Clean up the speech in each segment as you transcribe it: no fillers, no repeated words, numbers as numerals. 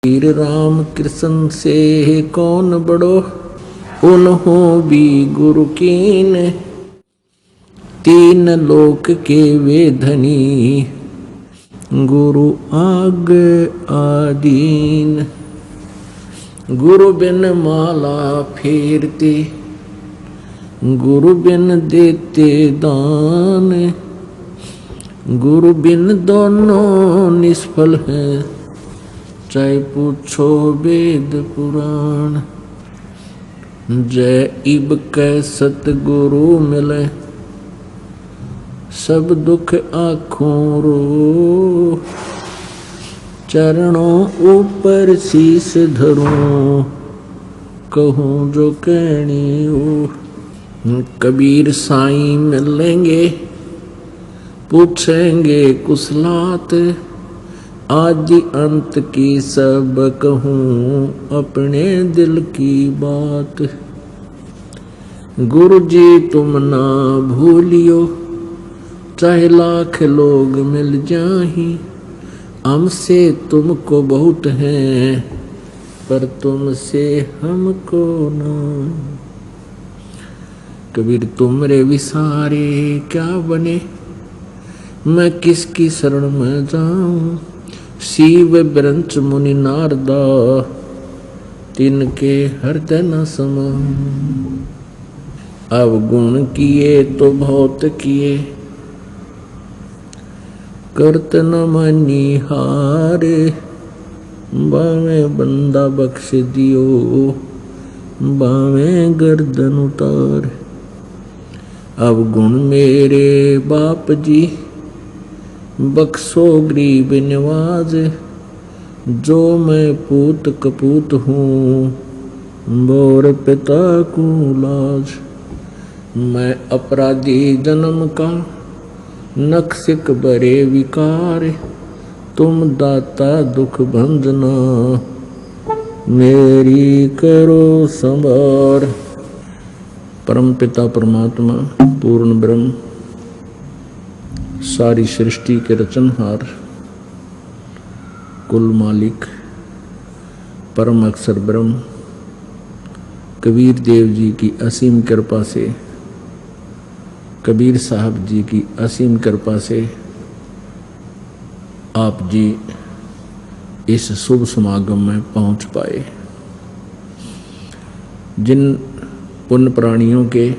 वीर राम कृष्ण से कौन बड़ो, उन्हों भी गुरु कीन। तीन लोक के वे धनी, गुरु आग आदीन। गुरु बिन माला फेरते, गुरु बिन देते दान। गुरु बिन दोनों निष्फल हैं, चाहे पूछो वेद पुराण। जय इब कै सतगुरु मिले, सब दुख आँखों रो। चरणों ऊपर शीस धरूं, कहूँ जो कहनी हो। कबीर साईं मिलेंगे, पूछेंगे कुशलात। आदि अंत की सब कहूँ, अपने दिल की बात। गुरु जी तुम ना भूलियो, चाहे लाख लोग मिल जाहीं। हमसे तुमको बहुत है, पर तुमसे हमको ना। कबीर तुमरे विसारे क्या बने, मैं किसकी शरण में जाऊं। शिव ब्रंच मुनि नारदा, तिनके हृदय न समाऊं। अवगुण किए तो बहुत किए, करत न मानी हारे। बावे बंदा बख्श दियो, बावे गर्दन उतार। अवगुण मेरे बाप जी, बख्शो गरीब नवाज। जो मैं पूत कपूत हूँ, बोर पिता को लाज। मैं अपराधी जन्म का, नक्सिक बरे विकार। तुम दाता दुख भंजना, मेरी करो संभार। परम पिता परमात्मा पूर्ण ब्रह्म, सारी सृष्टि के रचनहार, कुल मालिक, परम अक्षर ब्रह्म, कबीर देव जी की असीम कृपा से, कबीर साहब जी की असीम कृपा से आप जी इस शुभ समागम में पहुंच पाए। जिन पुण्य प्राणियों के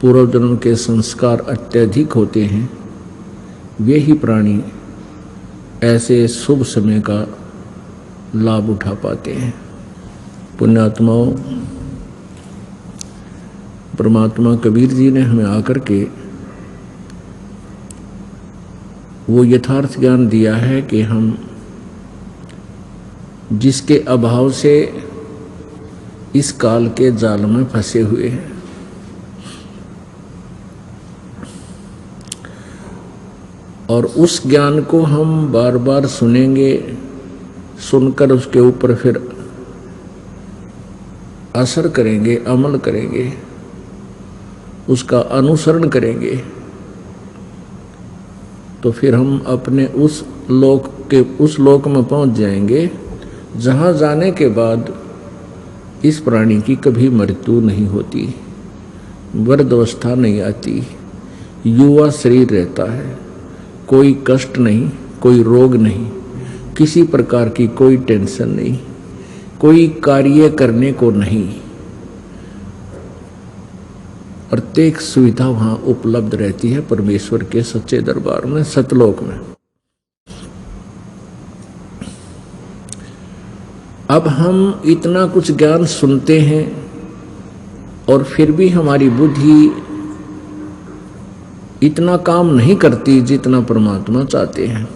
पूर्व जन्म के संस्कार अत्यधिक होते हैं, वे ही प्राणी ऐसे शुभ समय का लाभ उठा पाते हैं। पुण्यात्माओं, परमात्मा कबीर जी ने हमें आकर के वो यथार्थ ज्ञान दिया है कि हम जिसके अभाव से इस काल के जाल में फंसे हुए हैं, और उस ज्ञान को हम बार बार सुनेंगे, सुनकर उसके ऊपर फिर असर करेंगे, अमल करेंगे, उसका अनुसरण करेंगे, तो फिर हम अपने उस लोक में पहुंच जाएंगे जहां जाने के बाद इस प्राणी की कभी मृत्यु नहीं होती, वृद्धावस्था नहीं आती, युवा शरीर रहता है, कोई कष्ट नहीं, कोई रोग नहीं, किसी प्रकार की कोई टेंशन नहीं, कोई कार्य करने को नहीं। प्रत्येक सुविधा वहां उपलब्ध रहती है परमेश्वर के सच्चे दरबार में, सतलोक में। अब हम इतना कुछ ज्ञान सुनते हैं और फिर भी हमारी बुद्धि इतना काम नहीं करती जितना परमात्मा चाहते हैं।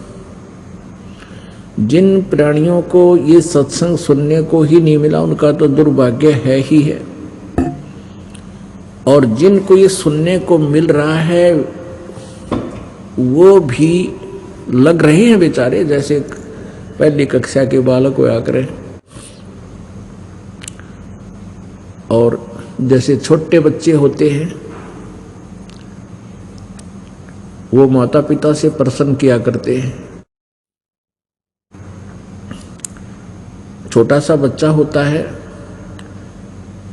जिन प्राणियों को ये सत्संग सुनने को ही नहीं मिला, उनका तो दुर्भाग्य है ही है, और जिनको ये सुनने को मिल रहा है वो भी लग रहे हैं बेचारे, जैसे पहली कक्षा के बालक होया करें, और जैसे छोटे बच्चे होते हैं वो माता पिता से प्रसन्न किया करते हैं। छोटा सा बच्चा होता है,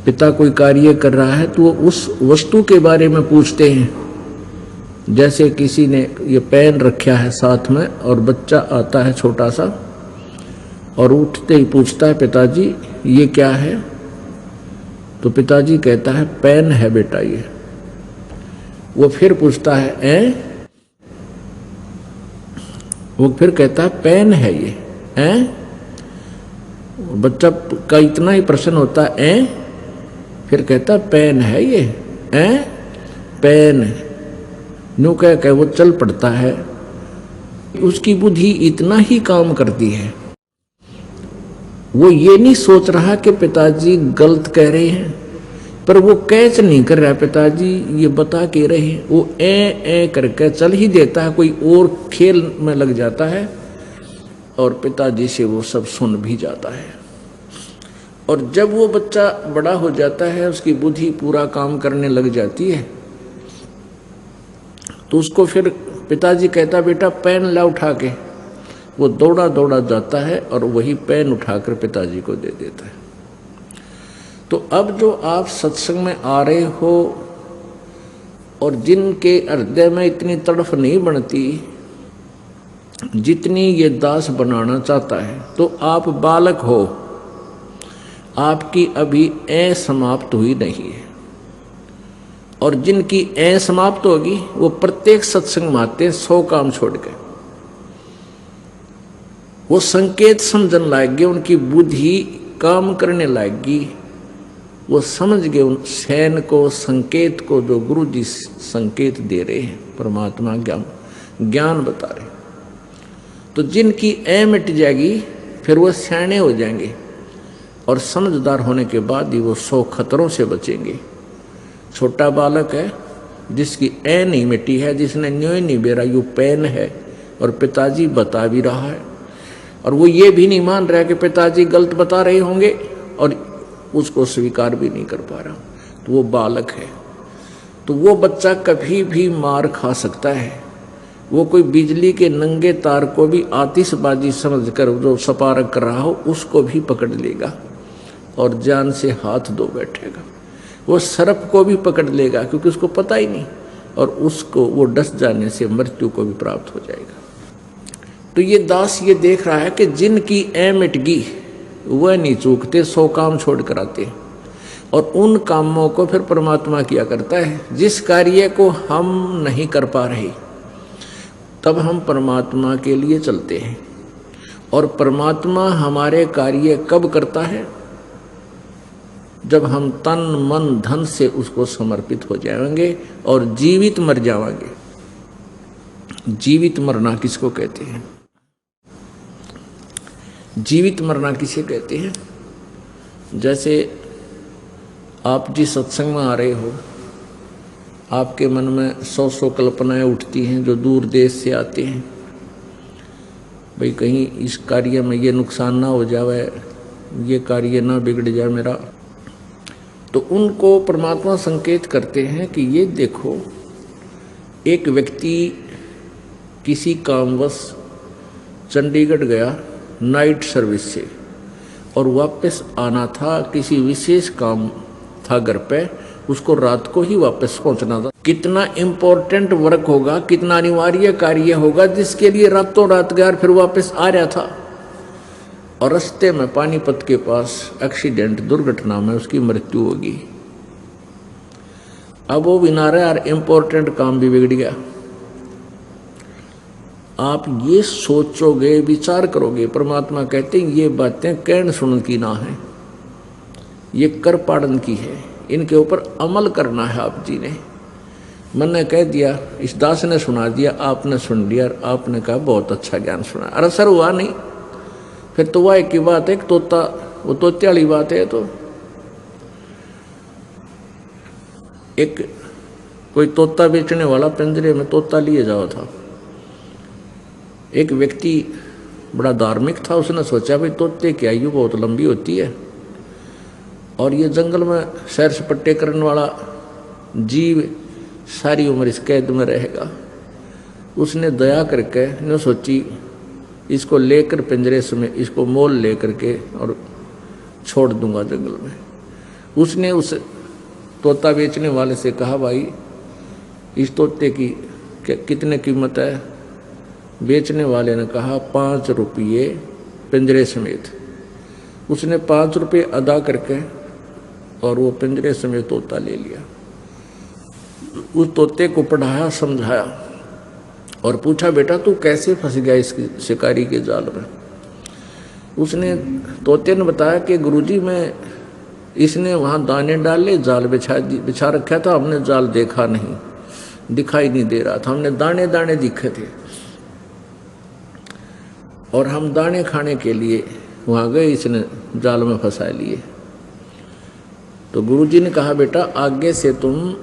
पिता कोई कार्य कर रहा है तो वो उस वस्तु के बारे में पूछते हैं। जैसे किसी ने ये पेन रखा है साथ में और बच्चा आता है छोटा सा और उठते ही पूछता है पिताजी ये क्या है, तो पिताजी कहता है पेन है बेटा ये। वो फिर पूछता है वो फिर कहता है पेन है ये बच्चा का इतना ही प्रश्न होता है फिर कहता है पेन है ये पेन। न्यू कह वो चल पड़ता है। उसकी बुद्धि इतना ही काम करती है, वो ये नहीं सोच रहा कि पिताजी गलत कह रहे हैं, पर वो कैच नहीं कर रहा पिताजी ये बता के रहे हैं, वो ए करके चल ही देता है, कोई और खेल में लग जाता है और पिताजी से वो सब सुन भी जाता है। और जब वो बच्चा बड़ा हो जाता है, उसकी बुद्धि पूरा काम करने लग जाती है, तो उसको फिर पिताजी कहता बेटा पेन ला उठा के। वो दौड़ा दौड़ा जाता है और वही पेन उठाकर पिताजी को दे देता है। तो अब जो आप सत्संग में आ रहे हो और जिनके हृदय में इतनी तड़फ नहीं बनती जितनी ये दास बनाना चाहता है, तो आप बालक हो, आपकी अभी समाप्त हुई नहीं है। और जिनकी समाप्त होगी वो प्रत्येक सत्संग में आते 100 काम छोड़ के, वो संकेत समझन लाएगी, उनकी बुद्धि काम करने लाएगी, वो समझ गए उन सैन को संकेत को जो गुरु जी संकेत दे रहे हैं, परमात्मा ज्ञान बता रहे। तो जिनकी मिट जाएगी फिर वो सयाने हो जाएंगे और समझदार होने के बाद ही वो 100 खतरों से बचेंगे। छोटा बालक है जिसकी नहीं मिटी है, जिसने न्योय नहीं बेरा यू पेन है और पिताजी बता भी रहा है, और वो ये भी नहीं मान रहा कि पिताजी गलत बता रहे होंगे और उसको स्वीकार भी नहीं कर पा रहा, तो वो बालक है। तो वो बच्चा कभी भी मार खा सकता है। वो कोई बिजली के नंगे तार को भी आतिशबाजी समझकर जो सपारक कर रहा हो उसको भी पकड़ लेगा और जान से हाथ धो बैठेगा। वो सर्प को भी पकड़ लेगा क्योंकि उसको पता ही नहीं, और उसको वो डस जाने से मृत्यु को भी प्राप्त हो जाएगा। तो ये दास ये देख रहा है कि जिनकी मिट गई वह नहीं चूकते, 100 काम छोड़ कर आते, और उन कामों को फिर परमात्मा किया करता है। जिस कार्य को हम नहीं कर पा रहे तब हम परमात्मा के लिए चलते हैं, और परमात्मा हमारे कार्य कब करता है? जब हम तन मन धन से उसको समर्पित हो जाएंगे और जीवित मर जाएंगे। जीवित मरना किसको कहते हैं? जीवित मरना किसे कहते हैं? जैसे आप जिस सत्संग में आ रहे हो, आपके मन में 100 कल्पनाएं उठती हैं जो दूर देश से आते हैं। भाई कहीं इस कार्य में ये नुकसान ना हो जाए, ये कार्य ना बिगड़ जाए मेरा। तो उनको परमात्मा संकेत करते हैं कि ये देखो, एक व्यक्ति किसी कामवश चंडीगढ़ गया नाइट सर्विस से, और वापस आना था, किसी विशेष काम था घर पे, उसको रात को ही वापस पहुंचना था। कितना इम्पोर्टेंट वर्क होगा, कितना अनिवार्य कार्य होगा जिसके लिए रातों रात गया, फिर वापस आ रहा था, और रास्ते में पानीपत के पास एक्सीडेंट दुर्घटना में उसकी मृत्यु होगी। अब वो बिना यार इम्पोर्टेंट काम भी बिगड़ गया। आप ये सोचोगे, विचार करोगे, परमात्मा कहते हैं ये बातें कहन सुनन की ना है, ये कर पाड़न की है, इनके ऊपर अमल करना है। आप जी ने मैंने कह दिया, इस दास ने सुना दिया, आपने सुन लिया, आपने कहा बहुत अच्छा ज्ञान सुना, अरे सर हुआ नहीं, फिर तो वह एक ही बात है, तोता वो तोते वाली बात है। तो एक कोई तोता बेचने वाला पिंजरे में तोता लिए जाओ था। एक व्यक्ति बड़ा धार्मिक था, उसने सोचा भाई तोते की आयु बहुत लंबी होती है और ये जंगल में सैर सपट्टे करने वाला जीव सारी उम्र इस कैद में रहेगा। उसने दया करके ने सोची इसको लेकर पिंजरे में इसको मोल लेकर के और छोड़ दूंगा जंगल में। उसने उस तोता बेचने वाले से कहा, भाई इस तोते की कितने कीमत है? बेचने वाले ने कहा 5 रुपये पिंजरे समेत। उसने 5 रुपये अदा करके और वो पिंजरे समेत तोता ले लिया। उस तोते को पढ़ाया, समझाया और पूछा, बेटा तू कैसे फंस गया इस शिकारी के जाल में? उसने तोते ने बताया कि गुरुजी मैं इसने वहाँ दाने डाले, जाल बिछा रखा था, हमने जाल देखा नहीं, दिखाई नहीं दे रहा था, हमने दाने दाने दिखे थे और हम दाने खाने के लिए वहाँ गए, इसने जाल में फंसा लिए। तो गुरुजी ने कहा, बेटा आगे से तुम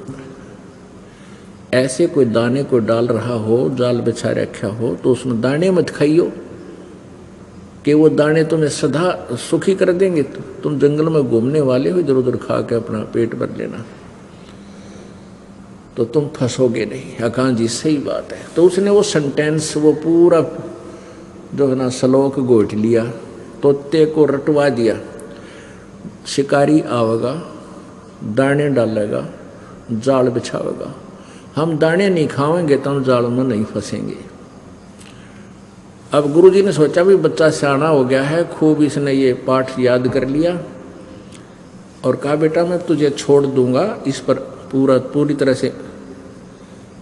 ऐसे कोई दाने को डाल रहा हो, जाल बिछा रखा हो, तो उसमें दाने मत खाइयो कि वो दाने तुम्हें सदा सुखी कर देंगे। तुम जंगल में घूमने वाले हो, इधर उधर खा के अपना पेट भर लेना, तो तुम फंसोगे नहीं। अकान जी सही बात है। तो उसने वो सेंटेंस, वो पूरा जो है ना श्लोक गोट लिया, तोते को रटवा दिया। शिकारी आवेगा, दाने डालेगा, जाल बिछावेगा, हम दाने नहीं खाएंगे तो हम जाल में नहीं फंसेंगे। अब गुरुजी ने सोचा भी बच्चा सियाना हो गया है, खूब इसने ये पाठ याद कर लिया और कहा, बेटा मैं तुझे छोड़ दूंगा, इस पर पूरी तरह से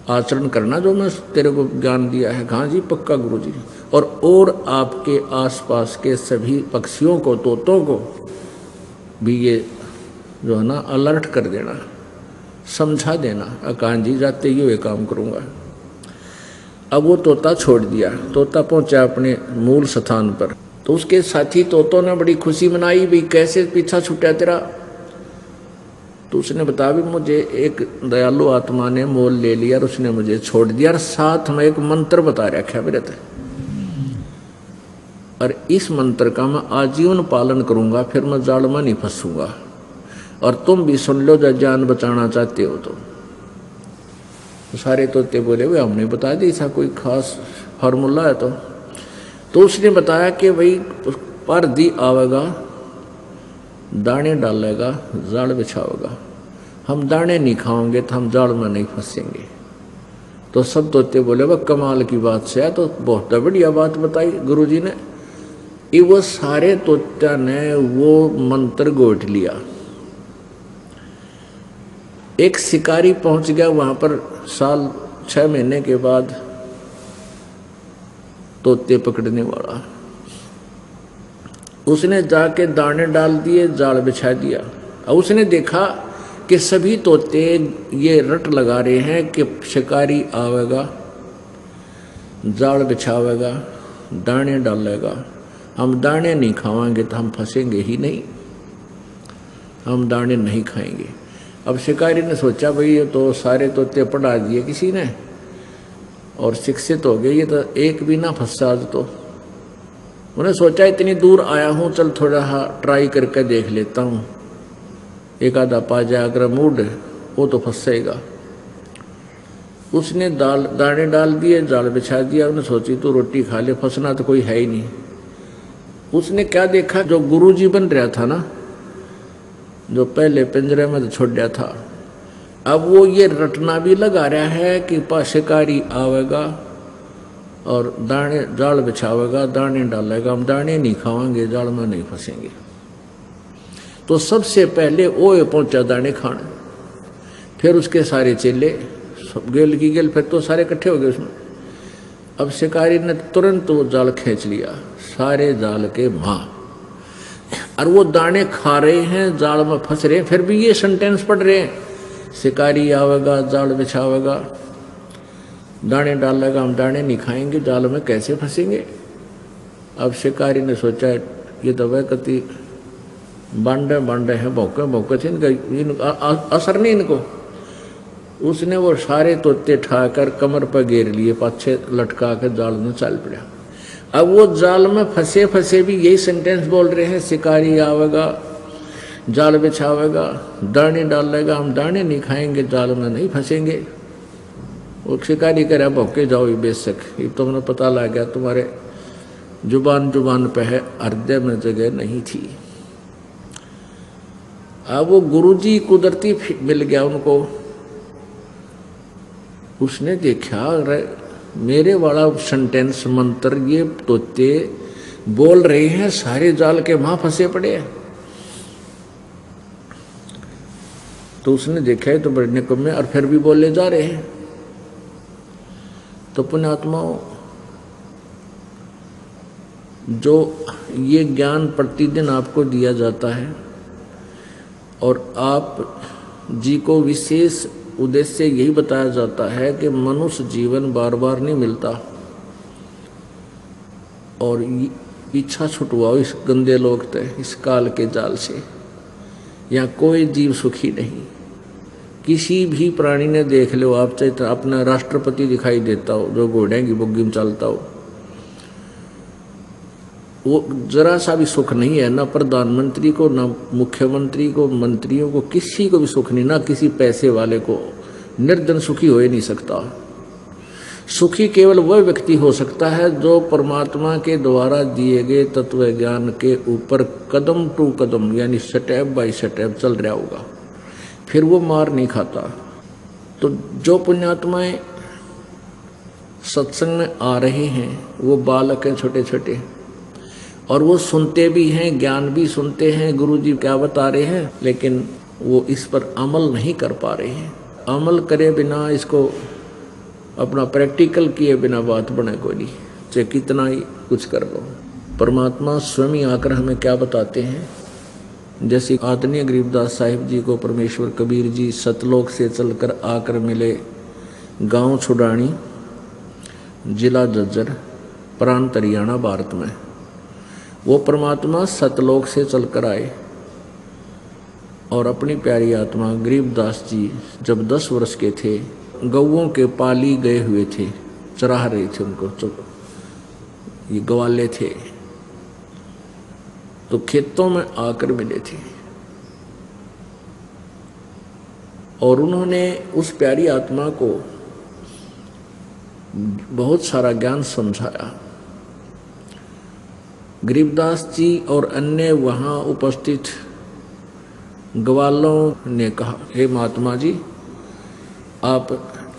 आचरण करना जो मैं तेरे को ज्ञान दिया है। हाँ जी पक्का गुरुजी। और आपके आसपास के सभी पक्षियों को, तोतों को भी ये जो है ना अलर्ट कर देना, समझा देना। अकान जी जाते ही ये काम करूँगा। अब वो तोता छोड़ दिया। तोता पहुंचा अपने मूल स्थान पर, तो उसके साथी तोतों ने बड़ी खुशी मनाई, भी कैसे पीछा छूटा तेरा? तो उसने बताया, भी मुझे एक दयालु आत्मा ने मोल ले लिया और उसने मुझे छोड़ दिया और साथ में एक मंत्र बता रखा मेरे तक, और इस मंत्र का मैं आजीवन पालन करूंगा, फिर मैं जाल में नहीं फंसूंगा। और तुम भी सुन लो जब जान बचाना चाहते हो तो। सारे तोते बोले, वे हमने बता दी, ऐसा कोई खास फार्मूला है तो उसने बताया कि भाई परदी आवेगा, दाने डालेगा, जाल बिछावेगा, हम दाने नहीं खाओगे तो हम जाल में नहीं फंसेंगे। तो सब तोते बोले, वह कमाल की बात से है, तो बहुत बढ़िया बात बताई गुरुजी ने। वो सारे तोत्या ने वो मंत्र गोट लिया। एक शिकारी पहुंच गया वहां पर, साल 6 महीने के बाद तोते पकड़ने वाला। उसने जाके दाने डाल दिए, जाल बिछा दिया। और उसने देखा कि सभी तोते ये रट लगा रहे हैं कि शिकारी आवेगा, जाल बिछावेगा, दाने डालेगा, हम दाने नहीं खाएंगे तो हम फंसेंगे ही नहीं, हम दाने नहीं खाएंगे। अब शिकारी ने सोचा, भाई ये तो सारे तोते पढ़ा दिए किसी ने और शिक्षित हो गए, ये तो एक भी ना फंसा आज तो। उन्हें सोचा, इतनी दूर आया हूँ, चल थोड़ा ट्राई करके देख लेता हूँ, एक आधा पा जाए, अगर मूड वो तो फंसेगा। उसने दाने डाल दिए, जाल बिछा दिया। उन्हें सोची तो रोटी खा ले, फंसना तो कोई है ही नहीं। उसने क्या देखा, जो गुरुजी बन रहा था ना, जो पहले पिंजरे में तो छोड़ दिया था, अब वो ये रटना भी लगा रहा है कि शिकारी आवेगा और दाने जाल बिछावेगा, दाने डालेगा, हम दाने नहीं खाएंगे, जाल में नहीं फंसेंगे। तो सबसे पहले वो पहुंचा दाने खाने, फिर उसके सारे चेले, सब गेल की गेल, फिर तो सारे इकट्ठे हो गए उसमें। अब शिकारी ने तुरंत वो जाल खींच लिया, सारे जाल के मां, और वो दाने खा रहे हैं, जाल में फंस रहे हैं, फिर भी ये सेंटेंस पढ़ रहे हैं, शिकारी आवेगा, जाल बिछावेगा, दाने डालेगा, हम दाने नहीं खाएंगे, जाल में कैसे फंसेंगे। अब शिकारी ने सोचा, ये तो वह कति बांडे बांडे हैं, भौके भौके थे, इनका असर नहीं इनको। उसने वो सारे तोते ठाकर कमर पर घेर लिए, पाछे लटका कर जाल में चल पड़ा। अब वो जाल में फंसे फंसे भी यही सेंटेंस बोल रहे हैं, शिकारी आवेगा, जाल बिछावेगा, दाने डालेगा, हम दाने नहीं खाएंगे, जाल में नहीं फंसेंगे। वो शिकारी कह रहा, भौके जाओ ये बेशक, ये तुमने पता लग गया, तुम्हारे जुबान जुबान पे है, हृदय में जगह नहीं थी। अब वो गुरुजी कुदरती मिल गया उनको। उसने देखा अरे मेरे वाला सेंटेंस मंत्र ये तोते बोल रहे हैं, सारे जाल के वहां फंसे पड़े हैं। तो उसने देखा है तो बड़े निकम्मे और फिर भी बोले जा रहे हैं। तो पुण्यात्माओं, जो ये ज्ञान प्रतिदिन आपको दिया जाता है और आप जी को विशेष उद्देश्य यही बताया जाता है कि मनुष्य जीवन बार बार नहीं मिलता और इच्छा छुटवाओ इस गंदे लोग तय, इस काल के जाल से। यहाँ कोई जीव सुखी नहीं। किसी भी प्राणी ने देख लो आप, चाहे अपना राष्ट्रपति दिखाई देता हो जो घोड़े की बुग्गी में चलता हो, वो जरा सा भी सुख नहीं है। ना प्रधानमंत्री को, ना मुख्यमंत्री को, मंत्रियों को, किसी को भी सुख नहीं। ना किसी पैसे वाले को। निर्धन सुखी हो ही नहीं सकता। सुखी केवल वह व्यक्ति हो सकता है जो परमात्मा के द्वारा दिए गए तत्व ज्ञान के ऊपर कदम टू कदम यानी स्टेप बाय स्टेप चल रहा होगा, फिर वो मार नहीं खाता। तो जो पुण्यात्माएं सत्संग में आ रहे हैं वो बालक हैं छोटे छोटे, और वो सुनते भी हैं, ज्ञान भी सुनते हैं, गुरु जी क्या बता रहे हैं, लेकिन वो इस पर अमल नहीं कर पा रहे हैं। अमल करे बिना, इसको अपना प्रैक्टिकल किए बिना बात बने कोई नहीं, चाहे कितना ही कुछ कर लो। परमात्मा स्वयं ही आकर हमें क्या बताते हैं। जैसे आदरणीय गरीबदास साहिब जी को परमेश्वर कबीर जी सतलोक से चलकर आकर मिले, गांव छुड़ानी, जिला जज्जर, प्रांत हरियाणा, भारत में। वो परमात्मा सतलोक से चलकर आए और अपनी प्यारी आत्मा गरीबदास जी जब 10 वर्ष के थे, गौओं के पाली गए हुए थे, चरा रहे थे उनको, ये गवाले थे, तो खेतों में आकर मिले थे और उन्होंने उस प्यारी आत्मा को बहुत सारा ज्ञान समझाया। गरीबदास जी और अन्य वहाँ उपस्थित ग्वालों ने कहा, हे महात्मा जी, आप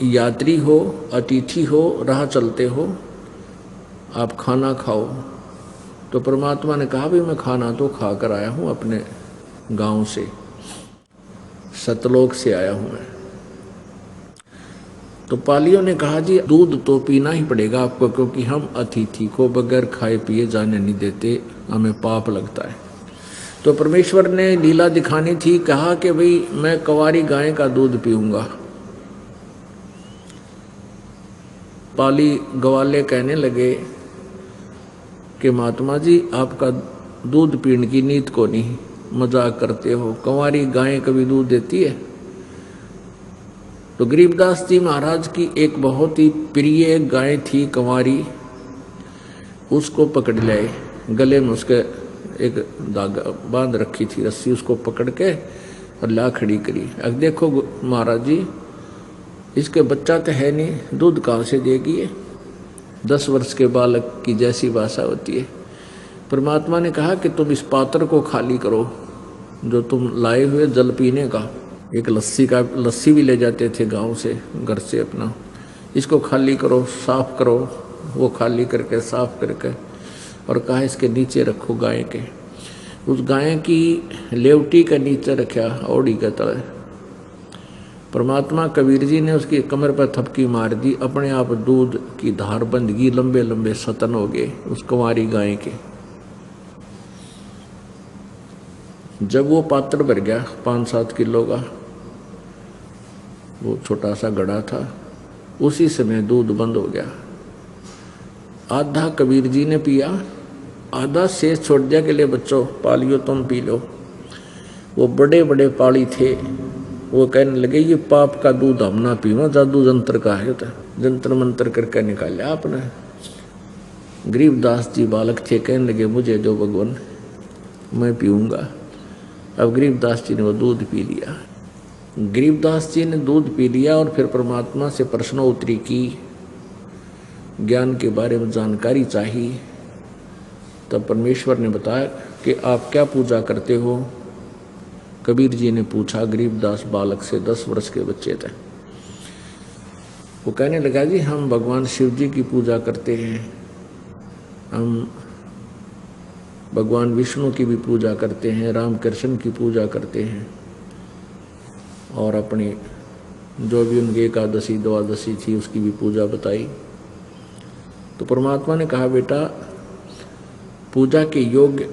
यात्री हो, अतिथि हो, राह चलते हो, आप खाना खाओ। तो परमात्मा ने कहा भी मैं खाना तो खा कर आया हूँ, अपने गांव से, सतलोक से आया हूँ मैं। तो पालियों ने कहा जी दूध तो पीना ही पड़ेगा आपको, क्योंकि हम अतिथि को बगैर खाए पिए जाने नहीं देते, हमें पाप लगता है। तो परमेश्वर ने लीला दिखानी थी, कहा कि भाई मैं कंवारी गाय का दूध पीऊंगा। पाली ग्वाले कहने लगे कि महात्मा जी आपका दूध पीने की नीत को नहीं, मजाक करते हो, कंवारी गाय कभी दूध देती है। तो गरीबदास जी महाराज की एक बहुत ही प्रिय गाय थी कंवारी, उसको पकड़ लाए, गले में उसके एक धागा बांध रखी थी रस्सी, उसको पकड़ के और ला खड़ी करी। अब देखो महाराज जी, इसके बच्चा तो है नहीं, दूध कहाँ से देगी ये? 10 वर्ष के बालक की जैसी भाषा होती है। परमात्मा ने कहा कि तुम इस पात्र को खाली करो जो तुम लाए हुए जल पीने का, एक लस्सी भी ले जाते थे गांव से, घर से अपना, इसको खाली करो, साफ करो। वो खाली करके साफ करके और कहा इसके नीचे रखो गाय के। उस गाय की लेवटी के नीचे रखा, औड़ी के तले। परमात्मा कबीर जी ने उसकी कमर पर थपकी मार दी, अपने आप दूध की धार बंध गई, लंबे लंबे सतन हो गए उस कुंवारी गाय के। जब वो पात्र भर गया 5-7 किलो का, वो छोटा सा घड़ा था, उसी समय दूध बंद हो गया। आधा कबीर जी ने पिया, आधा शेष छोड़ दिया के लिए बच्चों पालियो तुम पी लो। वो बड़े बड़े पाली थे, वो कहने लगे ये पाप का दूध हम ना पीवा, जादू जंत्र का है, तो जंत्र मंत्र करके निकाला आपने। गरीबदास जी बालक थे, कहने लगे मुझे दो भगवान, मैं पीऊंगा। अब गरीबदास जी ने वो दूध पी लिया। गरीबदास जी ने दूध पी लिया और फिर परमात्मा से प्रश्नोत्तरी की, ज्ञान के बारे में जानकारी चाहिए। तब परमेश्वर ने बताया कि आप क्या पूजा करते हो। कबीर जी ने पूछा गरीबदास बालक से, 10 वर्ष के बच्चे थे। वो कहने लगा, जी हम भगवान शिव जी की पूजा करते हैं, हम भगवान विष्णु की भी पूजा करते हैं, राम कृष्ण की पूजा करते हैं, और अपनी जो भी उनकी एकादशी द्वादशी थी उसकी भी पूजा बताई। तो परमात्मा ने कहा, बेटा पूजा के योग्य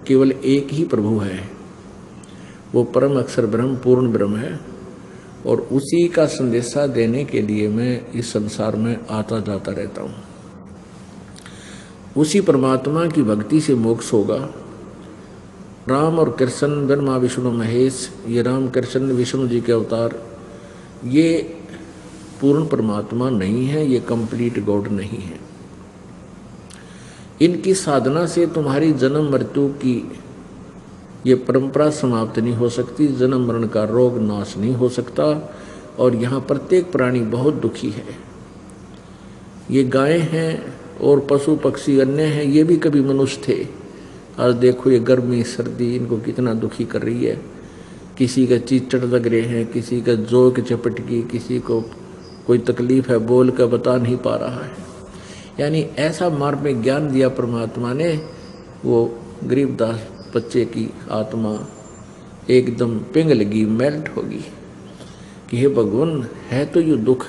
केवल एक ही प्रभु है, वो परम अक्षर ब्रह्म पूर्ण ब्रह्म है, और उसी का संदेशा देने के लिए मैं इस संसार में आता जाता रहता हूँ। उसी परमात्मा की भक्ति से मोक्ष होगा। राम और कृष्ण, ब्रह्मा विष्णु महेश, ये राम कृष्ण विष्णु जी के अवतार, ये पूर्ण परमात्मा नहीं है, ये कंप्लीट गॉड नहीं है। इनकी साधना से तुम्हारी जन्म मृत्यु की ये परंपरा समाप्त नहीं हो सकती, जन्म मरण का रोग नाश नहीं हो सकता, और यहाँ प्रत्येक प्राणी बहुत दुखी है। ये गायें हैं और पशु पक्षी अन्य हैं, ये भी कभी मनुष्य थे। आज देखो ये गर्मी सर्दी इनको कितना दुखी कर रही है। किसी का चीचड़ लग रहे हैं, किसी का जोक चपटकी, किसी को कोई तकलीफ है बोल कर बता नहीं पा रहा है। यानी ऐसा मार्ग में ज्ञान दिया परमात्मा ने, वो गरीबदास बच्चे की आत्मा एकदम पिंग लगी, मेल्ट होगी कि हे भगवान, है तो ये दुख,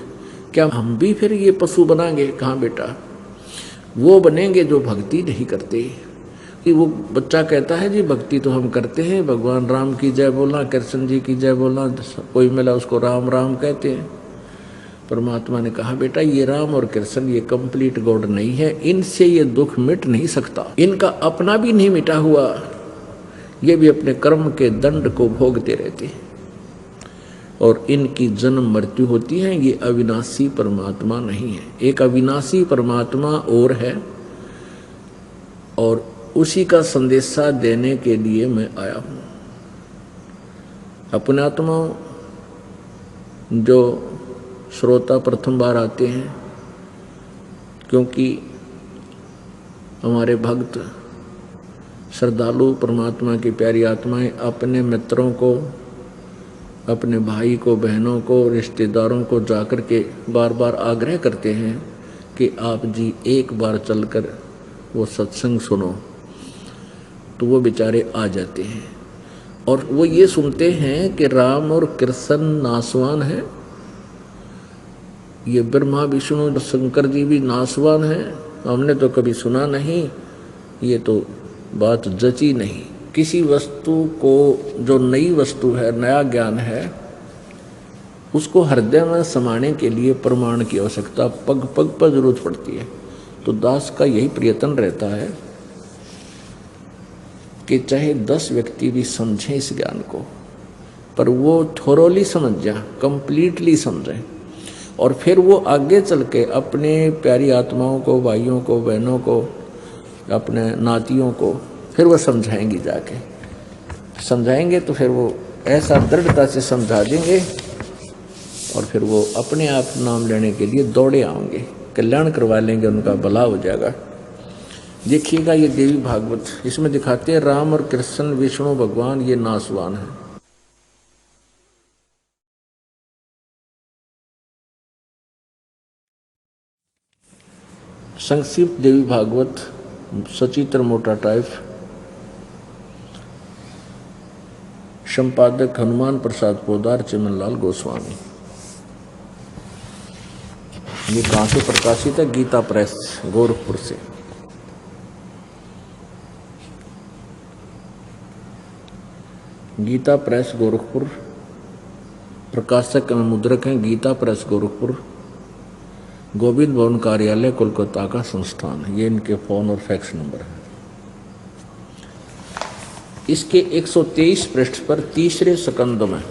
क्या हम भी फिर ये पशु बनाएंगे? कहाँ बेटा, वो बनेंगे जो भक्ति नहीं करते। कि वो बच्चा कहता है जी भक्ति तो हम करते हैं, भगवान राम की जय बोलना, कृष्ण जी की जय बोलना, कोई मिला उसको राम राम कहते हैं। परमात्मा ने कहा, बेटा ये राम और कृष्ण ये कंप्लीट गॉड नहीं है, इनसे ये दुख मिट नहीं सकता, इनका अपना भी नहीं मिटा हुआ, ये भी अपने कर्म के दंड को भोगते रहते हैं, और इनकी जन्म मृत्यु होती है। ये अविनाशी परमात्मा नहीं है, एक अविनाशी परमात्मा और है, और उसी का संदेशा देने के लिए मैं आया हूँ। अपने आत्माओं, जो श्रोता प्रथम बार आते हैं, क्योंकि हमारे भक्त श्रद्धालु परमात्मा की प्यारी आत्माएं अपने मित्रों को, अपने भाई को, बहनों को, रिश्तेदारों को जाकर के बार बार आग्रह करते हैं कि आप जी एक बार चलकर वो सत्संग सुनो, तो वो बेचारे आ जाते हैं और वो ये सुनते हैं कि राम और कृष्ण नासवान हैं, ये ब्रह्मा विष्णु शंकर जी भी नासवान हैं, हमने तो कभी सुना नहीं, ये तो बात जची नहीं। किसी वस्तु को, जो नई वस्तु है, नया ज्ञान है, उसको हृदय में समाने के लिए प्रमाण की आवश्यकता पग पग पर जरूरत पड़ती है। तो दास का यही प्रयत्न रहता है कि चाहे 10 व्यक्ति भी समझें इस ज्ञान को, पर वो थोरोली समझ जाए, कंप्लीटली समझें, और फिर वो आगे चल के अपने प्यारी आत्माओं को, भाइयों को, बहनों को, अपने नातियों को फिर वो समझाएंगी, जाके समझाएंगे तो फिर वो ऐसा दृढ़ता से समझा देंगे, और फिर वो अपने आप नाम लेने के लिए दौड़े आएंगे, कल्याण करवा लेंगे, उनका भला हो जाएगा। देखिएगा ये देवी भागवत, इसमें दिखाते हैं राम और कृष्ण विष्णु भगवान ये नासवान हैं। संक्षिप्त देवी भागवत, सचित्र मोटा टाइप, संपादक हनुमान प्रसाद पोदार, चिमनलाल गोस्वामी। ये कहाँ से प्रकाशित है? गीता प्रेस, गोरखपुर से। गीता प्रेस गोरखपुर, प्रकाशक एवं मुद्रक हैं गीता प्रेस गोरखपुर, गोविंद भवन कार्यालय कोलकाता का संस्थान है। ये इनके फोन और फैक्स नंबर है। इसके 123 पृष्ठ पर तीसरे स्कंद में,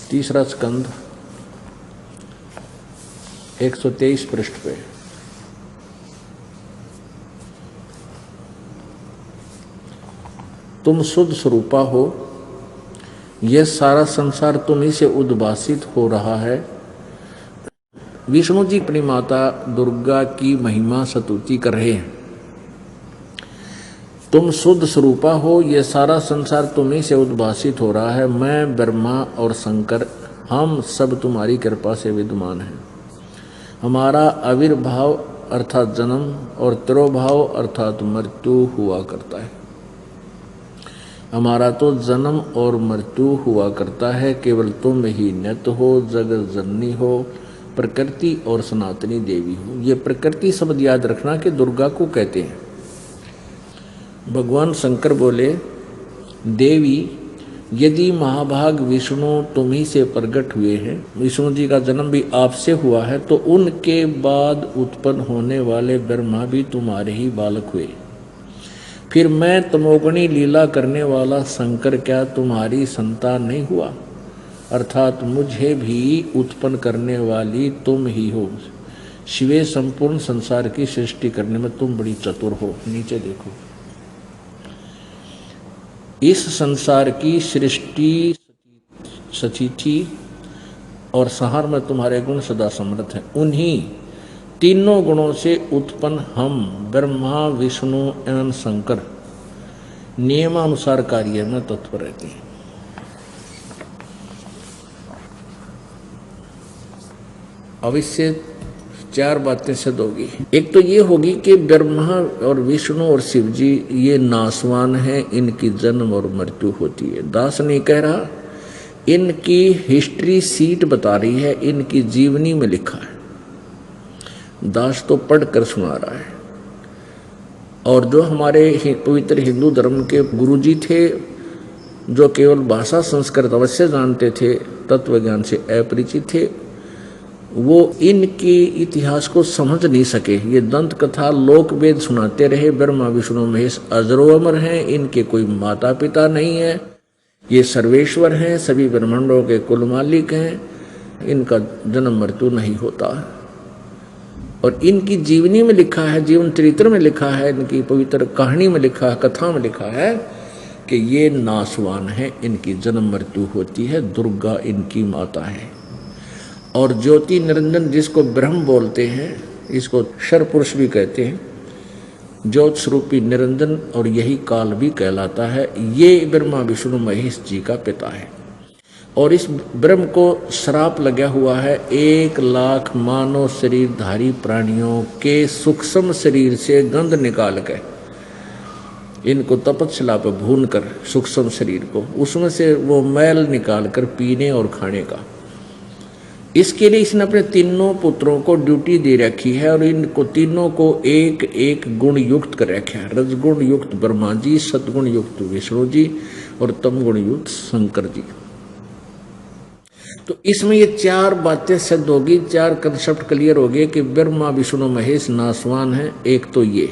तीसरा स्कंद 123 पृष्ठ पे तुम शुद्ध स्वरूपा हो, यह सारा संसार तुम ही से उद्भासित हो रहा है। विष्णु जी अपनी माता दुर्गा की महिमा स्तुति कर रहे हैं तुम शुद्ध स्वरूपा हो, ये सारा संसार तुम्ही से उद्भासित हो रहा है। मैं, ब्रह्मा और शंकर, हम सब तुम्हारी कृपा से विद्यमान हैं। हमारा आविर्भाव अर्थात जन्म और तिरोभाव अर्थात मृत्यु हुआ करता है। हमारा तो जन्म और मृत्यु हुआ करता है, केवल तुम ही नित्य हो, जगत जननी हो, प्रकृति और सनातनी देवी हो। ये प्रकृति शब्द याद रखना कि दुर्गा को कहते हैं। भगवान शंकर बोले, देवी यदि महाभाग विष्णु तुम्ही से प्रकट हुए हैं, विष्णु जी का जन्म भी आपसे हुआ है, तो उनके बाद उत्पन्न होने वाले ब्रह्मा भी तुम्हारे ही बालक हुए। फिर मैं तमोगुणी लीला करने वाला शंकर क्या तुम्हारी संतान नहीं हुआ? अर्थात मुझे भी उत्पन्न करने वाली तुम ही हो। शिवे संपूर्ण संसार की सृष्टि करने में तुम बड़ी चतुर हो। नीचे देखो, इस संसार की सृष्टि सचिथी और संहार में तुम्हारे गुण सदा समर्थ हैं। उन्हीं तीनों गुणों से उत्पन्न हम ब्रह्मा, विष्णु एवं शंकर नियमानुसार कार्य में तत्पर रहते हैं। अब इससे चार बातें सिद्ध होगी। एक तो ये होगी कि ब्रह्मा और विष्णु और शिव जी ये नासवान हैं, इनकी जन्म और मृत्यु होती है। दास नहीं कह रहा, इनकी हिस्ट्री सीट बता रही है, इनकी जीवनी में लिखा है। दास तो पढ़कर सुना रहा है। और जो हमारे पवित्र हिंदू धर्म के गुरुजी थे, जो केवल भाषा संस्कृत अवश्य जानते थे, तत्व ज्ञान से अपरिचित थे, वो इनके इतिहास को समझ नहीं सके। ये दंत कथा लोक वेद सुनाते रहे। ब्रह्मा विष्णु महेश अजरो अमर हैं, इनके कोई माता पिता नहीं है, ये सर्वेश्वर हैं, सभी ब्रह्मांडों के कुल मालिक हैं, इनका जन्म मृत्यु नहीं होता। और इनकी जीवनी में लिखा है, जीवन चरित्र में लिखा है, इनकी पवित्र कहानी में लिखा है, कथा में लिखा है कि ये नासवान है, इनकी जन्म मृत्यु होती है। दुर्गा इनकी माता है। और ज्योति निरंजन जिसको ब्रह्म बोलते हैं, इसको क्षर पुरुष भी कहते हैं, ज्योत स्वरूपी निरंजन, और यही काल भी कहलाता है। ये ब्रह्मा विष्णु महेश जी का पिता है। और इस ब्रह्म को श्राप लगा हुआ है 1,00,000 मानव शरीरधारी प्राणियों के सूक्ष्म शरीर से गंध निकाल के, इनको तपस्या पर भून कर सूक्ष्म शरीर को, उसमें से वो मैल निकाल कर पीने और खाने का। इसके लिए इसने अपने तीनों पुत्रों को ड्यूटी दे रखी है और इनको तीनों को एक एक गुण युक्त कर रखा है। रजगुण युक्त ब्रह्मा जी, सतगुण युक्त विष्णु जी और तमगुण युक्त शंकर जी। तो इसमें ये चार बातें सिद्ध होगी, चार कंसेप्ट क्लियर हो गए कि ब्रह्मा विष्णु महेश नासवान है। एक तो ये,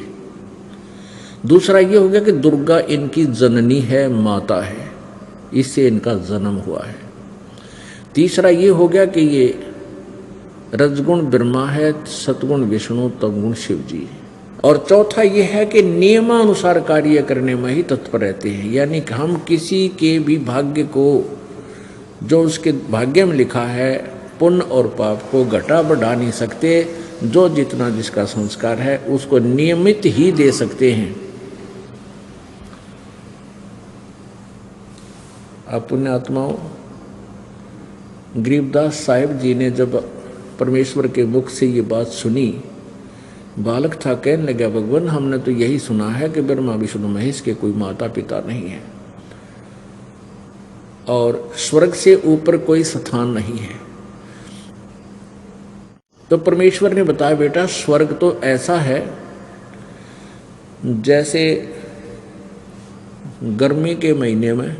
दूसरा ये हो गया कि दुर्गा इनकी जननी है, माता है, इससे इनका जन्म हुआ है। तीसरा ये हो गया कि ये रजगुण ब्रह्मा है, सतगुण विष्णु, तमगुण शिव जी। और चौथा ये है कि नियमानुसार कार्य करने में ही तत्पर रहते हैं। यानी कि हम किसी के भी भाग्य को, जो उसके भाग्य में लिखा है, पुण्य और पाप को घटा बढ़ा नहीं सकते। जो जितना जिसका संस्कार है उसको नियमित ही दे सकते हैं। आप पुण्यात्माओं, गरीबदास साहिब जी ने जब परमेश्वर के मुख से ये बात सुनी, बालक था, कहने लगा, भगवान हमने तो यही सुना है कि ब्रह्मा विष्णु महेश के कोई माता पिता नहीं है और स्वर्ग से ऊपर कोई स्थान नहीं है। तो परमेश्वर ने बताया, बेटा स्वर्ग तो ऐसा है जैसे गर्मी के महीने में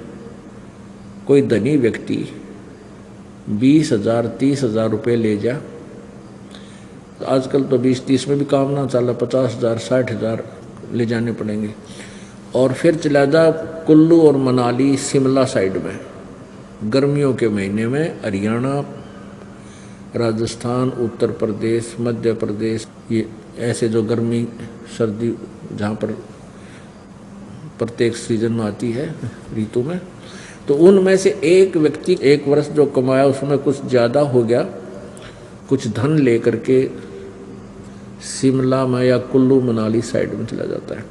कोई धनी व्यक्ति 20,000 30,000 रुपये ले जा। तो आजकल तो 20-30 में भी काम ना चला, 50,000 60,000 ले जाने पड़ेंगे। और फिर चला जा कुल्लू और मनाली शिमला साइड में, गर्मियों के महीने में हरियाणा, राजस्थान, उत्तर प्रदेश, मध्य प्रदेश, ये ऐसे जो गर्मी सर्दी जहाँ पर प्रत्येक सीजन में आती है ऋतु में, तो उनमें से एक व्यक्ति एक वर्ष जो कमाया उसमें कुछ ज़्यादा हो गया, कुछ धन लेकर के शिमला में या कुल्लू मनाली साइड में चला जाता है।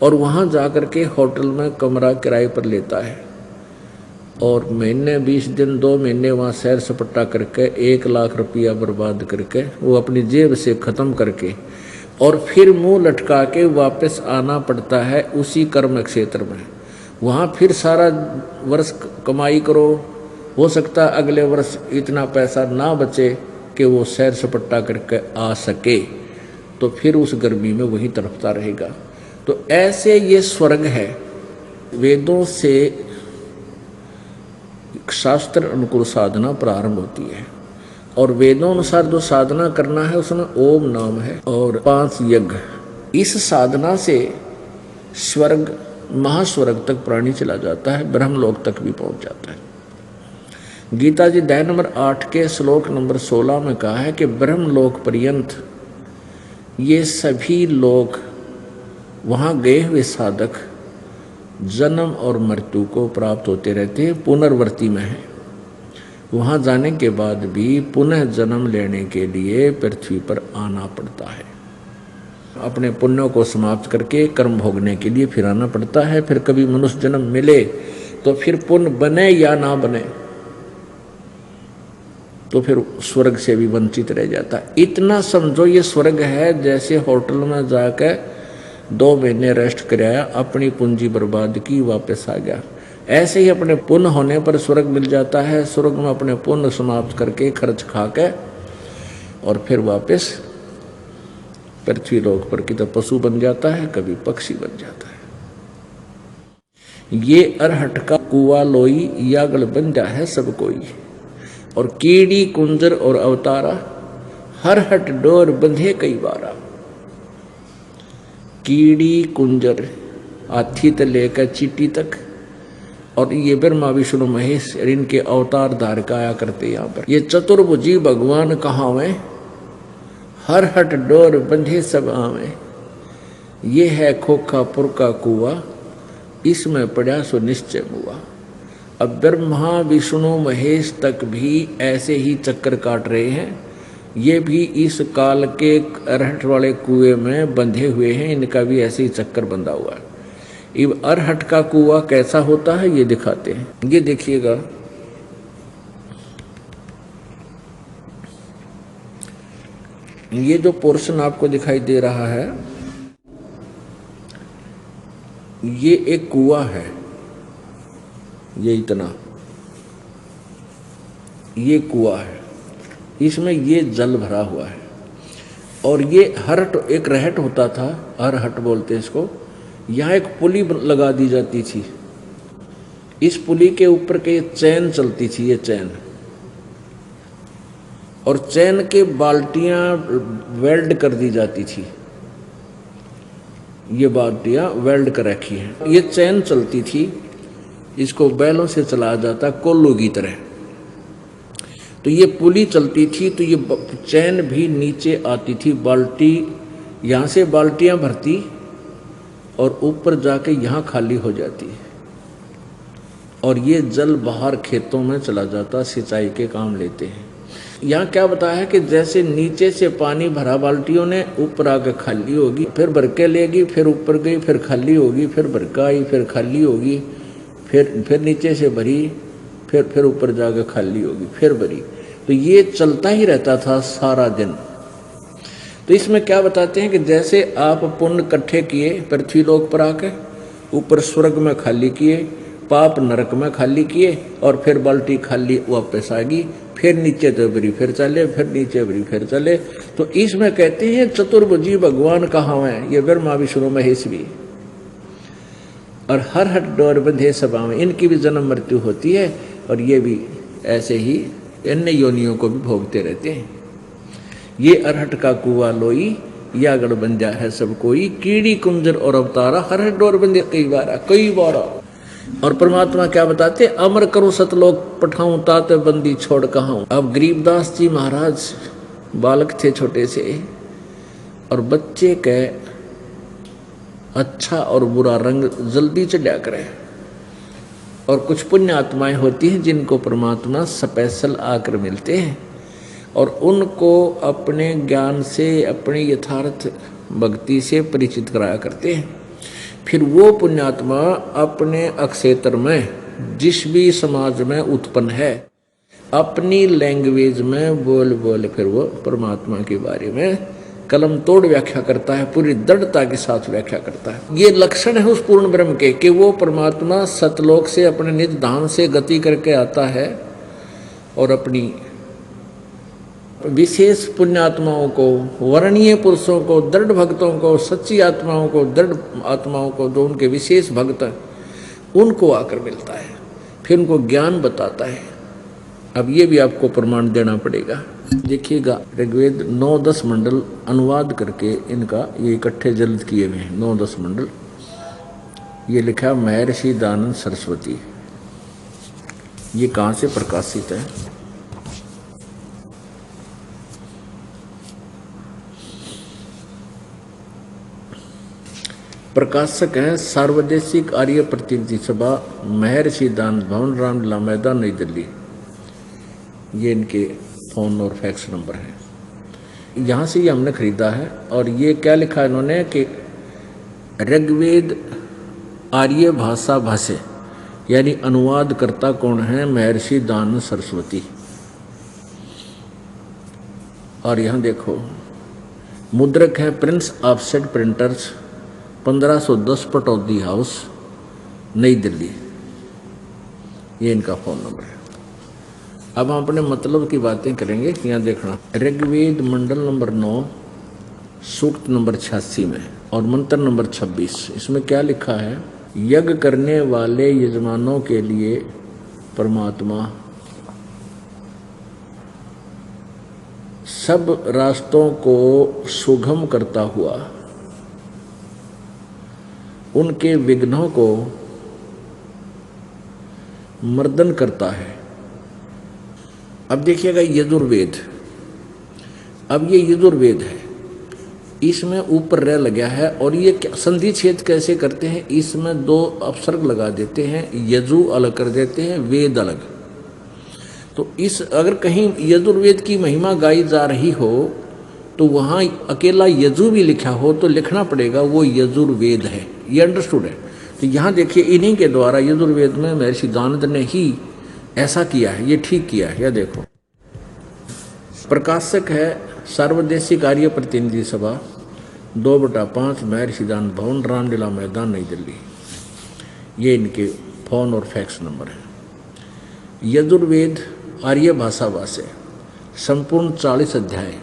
और वहाँ जाकर के होटल में कमरा किराए पर लेता है और महीने 20 दिन 2 महीने वहाँ सैर सपट्टा करके 1 लाख रुपया बर्बाद करके वो अपनी जेब से ख़त्म करके और फिर मुंह लटका के वापस आना पड़ता है उसी कर्म क्षेत्र में। वहाँ फिर सारा वर्ष कमाई करो, हो सकता है अगले वर्ष इतना पैसा ना बचे कि वो सैर सपट्टा करके आ सके, तो फिर उस गर्मी में वही तड़पता रहेगा। तो ऐसे ये स्वर्ग है। वेदों से शास्त्र अनुकूल साधना प्रारंभ होती है और वेदों अनुसार जो साधना करना है उसमें ओम नाम है और 5 यज्ञ। इस साधना से स्वर्ग महास्वर्ग तक प्राणी चला जाता है, ब्रह्मलोक तक भी पहुंच जाता है। गीता जी अध्याय नंबर 8 के श्लोक नंबर 16 में कहा है कि ब्रह्मलोक पर्यंत ये सभी लोग वहाँ गए हुए साधक जन्म और मृत्यु को प्राप्त होते रहते हैं, पुनर्वर्ती में है। वहाँ जाने के बाद भी पुनः जन्म लेने के लिए पृथ्वी पर आना पड़ता है। अपने पुण्यों को समाप्त करके कर्म भोगने के लिए फिर आना पड़ता है। फिर कभी मनुष्य जन्म मिले तो फिर पुण्य बने या ना बने तो फिर स्वर्ग से भी वंचित रह जाता है। इतना समझो ये स्वर्ग है जैसे होटल में जाकर 2 महीने रेस्ट कराया, अपनी पूंजी बर्बाद की, वापस आ गया। ऐसे ही अपने पुण्य होने पर स्वर्ग मिल जाता है। स्वर्ग में अपने पुण्य समाप्त करके खर्च खा के और फिर वापस पृथ्वी लोक पर की तो पशु बन जाता है, कभी पक्षी बन जाता है। ये अरहट का कुआ लोई यागल बन जा है सब कोई, और कीड़ी कुंजर और अवतारा हर हट डोर बंधे कई बारा। कीड़ी कुंजर हाथी से लेकर चींटी तक, और ये ब्रह्मा विष्णु महेश इनके अवतार धार का आया करते यहाँ पर। ये चतुर्भुजी भगवान कहाँ में हर हट डोर बंधे सब आवे। ये है खोखापुर का कुआ, इसमें पड़ा सो निश्चय हुआ। अब ब्रह्मा विष्णु महेश तक भी ऐसे ही चक्कर काट रहे हैं। ये भी इस काल के अरहट वाले कुएं में बंधे हुए हैं, इनका भी ऐसे ही चक्कर बंधा हुआ है। अब अरहट का कुआं कैसा होता है ये दिखाते हैं। ये देखिएगा, ये जो पोर्शन आपको दिखाई दे रहा है ये एक कुआं है। ये इतना ये कुआं है, इसमें ये जल भरा हुआ है। और ये हरट एक रहट होता था, अरहट बोलते हैं इसको। यहाँ एक पुली लगा दी जाती थी, इस पुली के ऊपर के चैन चलती थी, ये चैन, और चैन के बाल्टियां वेल्ड कर दी जाती थी। ये बाल्टियां वेल्ड कर रखी हैं। ये चैन चलती थी, इसको बैलों से चलाया जाता कोल्लू की तरह। तो ये पुली चलती थी तो ये चैन भी नीचे आती थी। बाल्टी यहाँ से बाल्टियां भरती और ऊपर जाके यहाँ खाली हो जाती, और ये जल बाहर खेतों में चला जाता, सिंचाई के काम लेते हैं। यहाँ क्या बताया है कि जैसे नीचे से पानी भरा बाल्टियों ने, ऊपर आके खाली होगी, फिर भर के लेगी, फिर ऊपर गई, फिर खाली होगी, फिर भर के आई, फिर खाली होगी, फिर नीचे से भरी, फिर ऊपर जाकर खाली होगी, फिर भरी। तो ये चलता ही रहता था सारा दिन। तो इसमें क्या बताते हैं कि जैसे आप पुण्य इकट्ठे किए पृथ्वी लोक पर आके, ऊपर स्वर्ग में खाली किए, पाप नरक में खाली किए, और फिर बाल्टी खाली वापस आ गई, फिर नीचे तो भरी फिर चले, फिर नीचे भरी फिर चले। तो इसमें कहते हैं चतुर्भुजी भगवान कहाँ है, ये ब्रह्मा विष्णु महेश भी, और हर हट डोर बंधे सभा में, इनकी भी जन्म मृत्यु होती है, और ये भी ऐसे ही अन्य योनियों को भी भोगते रहते हैं। ये अरहट का कुआ लोई या गढ़ बंजा है सब कोई, कीड़ी कुंजर और अवतारा हर हट डोर बंधे कई बार। और परमात्मा क्या बताते, अमर करो सतलोक पठाऊं तात बंदी छोड़ कहाऊं। अब गरीबदास जी महाराज बालक थे छोटे से, और बच्चे के अच्छा और बुरा रंग जल्दी चढ़ा करे, और कुछ पुण्य आत्माएं होती हैं जिनको परमात्मा स्पेशल आकर मिलते हैं, और उनको अपने ज्ञान से, अपने यथार्थ भक्ति से परिचित कराया करते हैं। फिर वो पुण्यात्मा अपने अक्षेत्र में जिस भी समाज में उत्पन्न है अपनी लैंग्वेज में बोल बोल फिर वो परमात्मा के बारे में कलम तोड़ व्याख्या करता है, पूरी दृढ़ता के साथ व्याख्या करता है। ये लक्षण है उस पूर्ण ब्रह्म के कि वो परमात्मा सतलोक से अपने निज धाम से गति करके आता है और अपनी विशेष पुण्यात्माओं को, वर्णीय पुरुषों को, दृढ़ भक्तों को, सच्ची आत्माओं को, दृढ़ आत्माओं को, जो उनके विशेष भक्त हैं उनको आकर मिलता है, फिर उनको ज्ञान बताता है। अब ये भी आपको प्रमाण देना पड़ेगा। देखिएगा ऋग्वेद 9-10 मंडल अनुवाद करके इनका ये इकट्ठे जल्द किए हुए हैं 9-10 मंडल। ये लिखा महर्षि दयानंद सरस्वती। ये कहाँ से प्रकाशित है? प्रकाशक हैं सार्वदेशिक आर्य प्रतिनिधि सभा, महर्षि दयानंद भवन, रामलीला मैदान, नई दिल्ली। ये इनके फ़ोन और फैक्स नंबर है। यहाँ से ये हमने ख़रीदा है। और ये क्या लिखा है इन्होंने कि ऋग्वेद आर्य भाषा भाष्य, यानी अनुवाद करता कौन है? महर्षि दयानंद सरस्वती। और यहाँ देखो मुद्रक है Prince offset printers, 1510 Pataudi house, नई दिल्ली। ये इनका फ़ोन नंबर है। अब हम अपने मतलब की बातें करेंगे। यहाँ देखना ऋग्वेद मंडल नंबर 9 सूक्त नंबर 86 में और मंत्र नंबर 26, इसमें क्या लिखा है? यज्ञ करने वाले यजमानों के लिए परमात्मा सब रास्तों को सुगम करता हुआ उनके विघ्नों को मर्दन करता है। अब देखिएगा यजुर्वेद, अब ये यजुर्वेद है, इसमें ऊपर र लगा है और ये संधि छेद कैसे करते हैं? इसमें 2 अपसर्ग लगा देते हैं, यजु अलग कर देते हैं, वेद अलग। तो इस अगर कहीं यजुर्वेद की महिमा गाई जा रही हो तो वहाँ अकेला यजु भी लिखा हो तो लिखना पड़ेगा वो यजुर्वेद है। ये अंडरस्टूड है। तो यहाँ देखिए इन्हीं के द्वारा यजुर्वेद में महर्षि दयानंद ने ही ऐसा किया है, ये ठीक किया है। यह देखो प्रकाशक है सार्वदेशिक आर्य प्रतिनिधि सभा, 2/5 महर्षि दयानंद भवन, रामलीला मैदान, नई दिल्ली। ये इनके फ़ोन और फैक्स नंबर है। यजुर्वेद आर्य भाषा भाष्य संपूर्ण 40 अध्याय,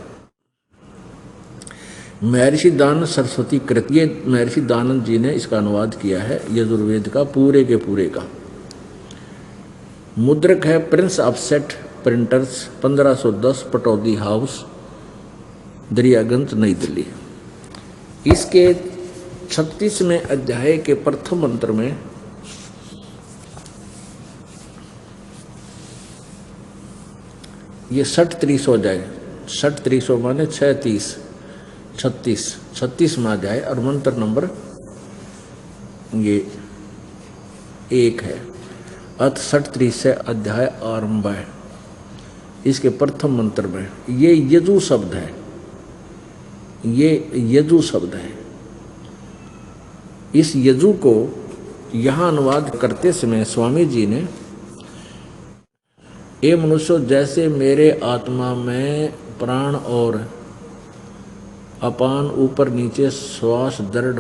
महर्षि दयानंद सरस्वती कृत। ये महर्षि दयानंद जी ने इसका अनुवाद किया है यजुर्वेद का पूरे के पूरे का। मुद्रक है Prince offset printers, 1510 Pataudi house, Daryaganj, नई दिल्ली। इसके 36वें अध्याय के प्रथम मंत्र में ये 60-30 हो जाए, 60-30 माने 6-30, 36वां अध्याय और मंत्र नंबर ये 1 है। अथ 60-30 से अध्याय आरंभ है। इसके प्रथम मंत्र में ये यजु शब्द है, ये यजु शब्द है। इस यजु को यहाँ अनुवाद करते समय स्वामी जी ने ए मनुष्य जैसे मेरे आत्मा में प्राण और अपान ऊपर नीचे श्वास दृढ़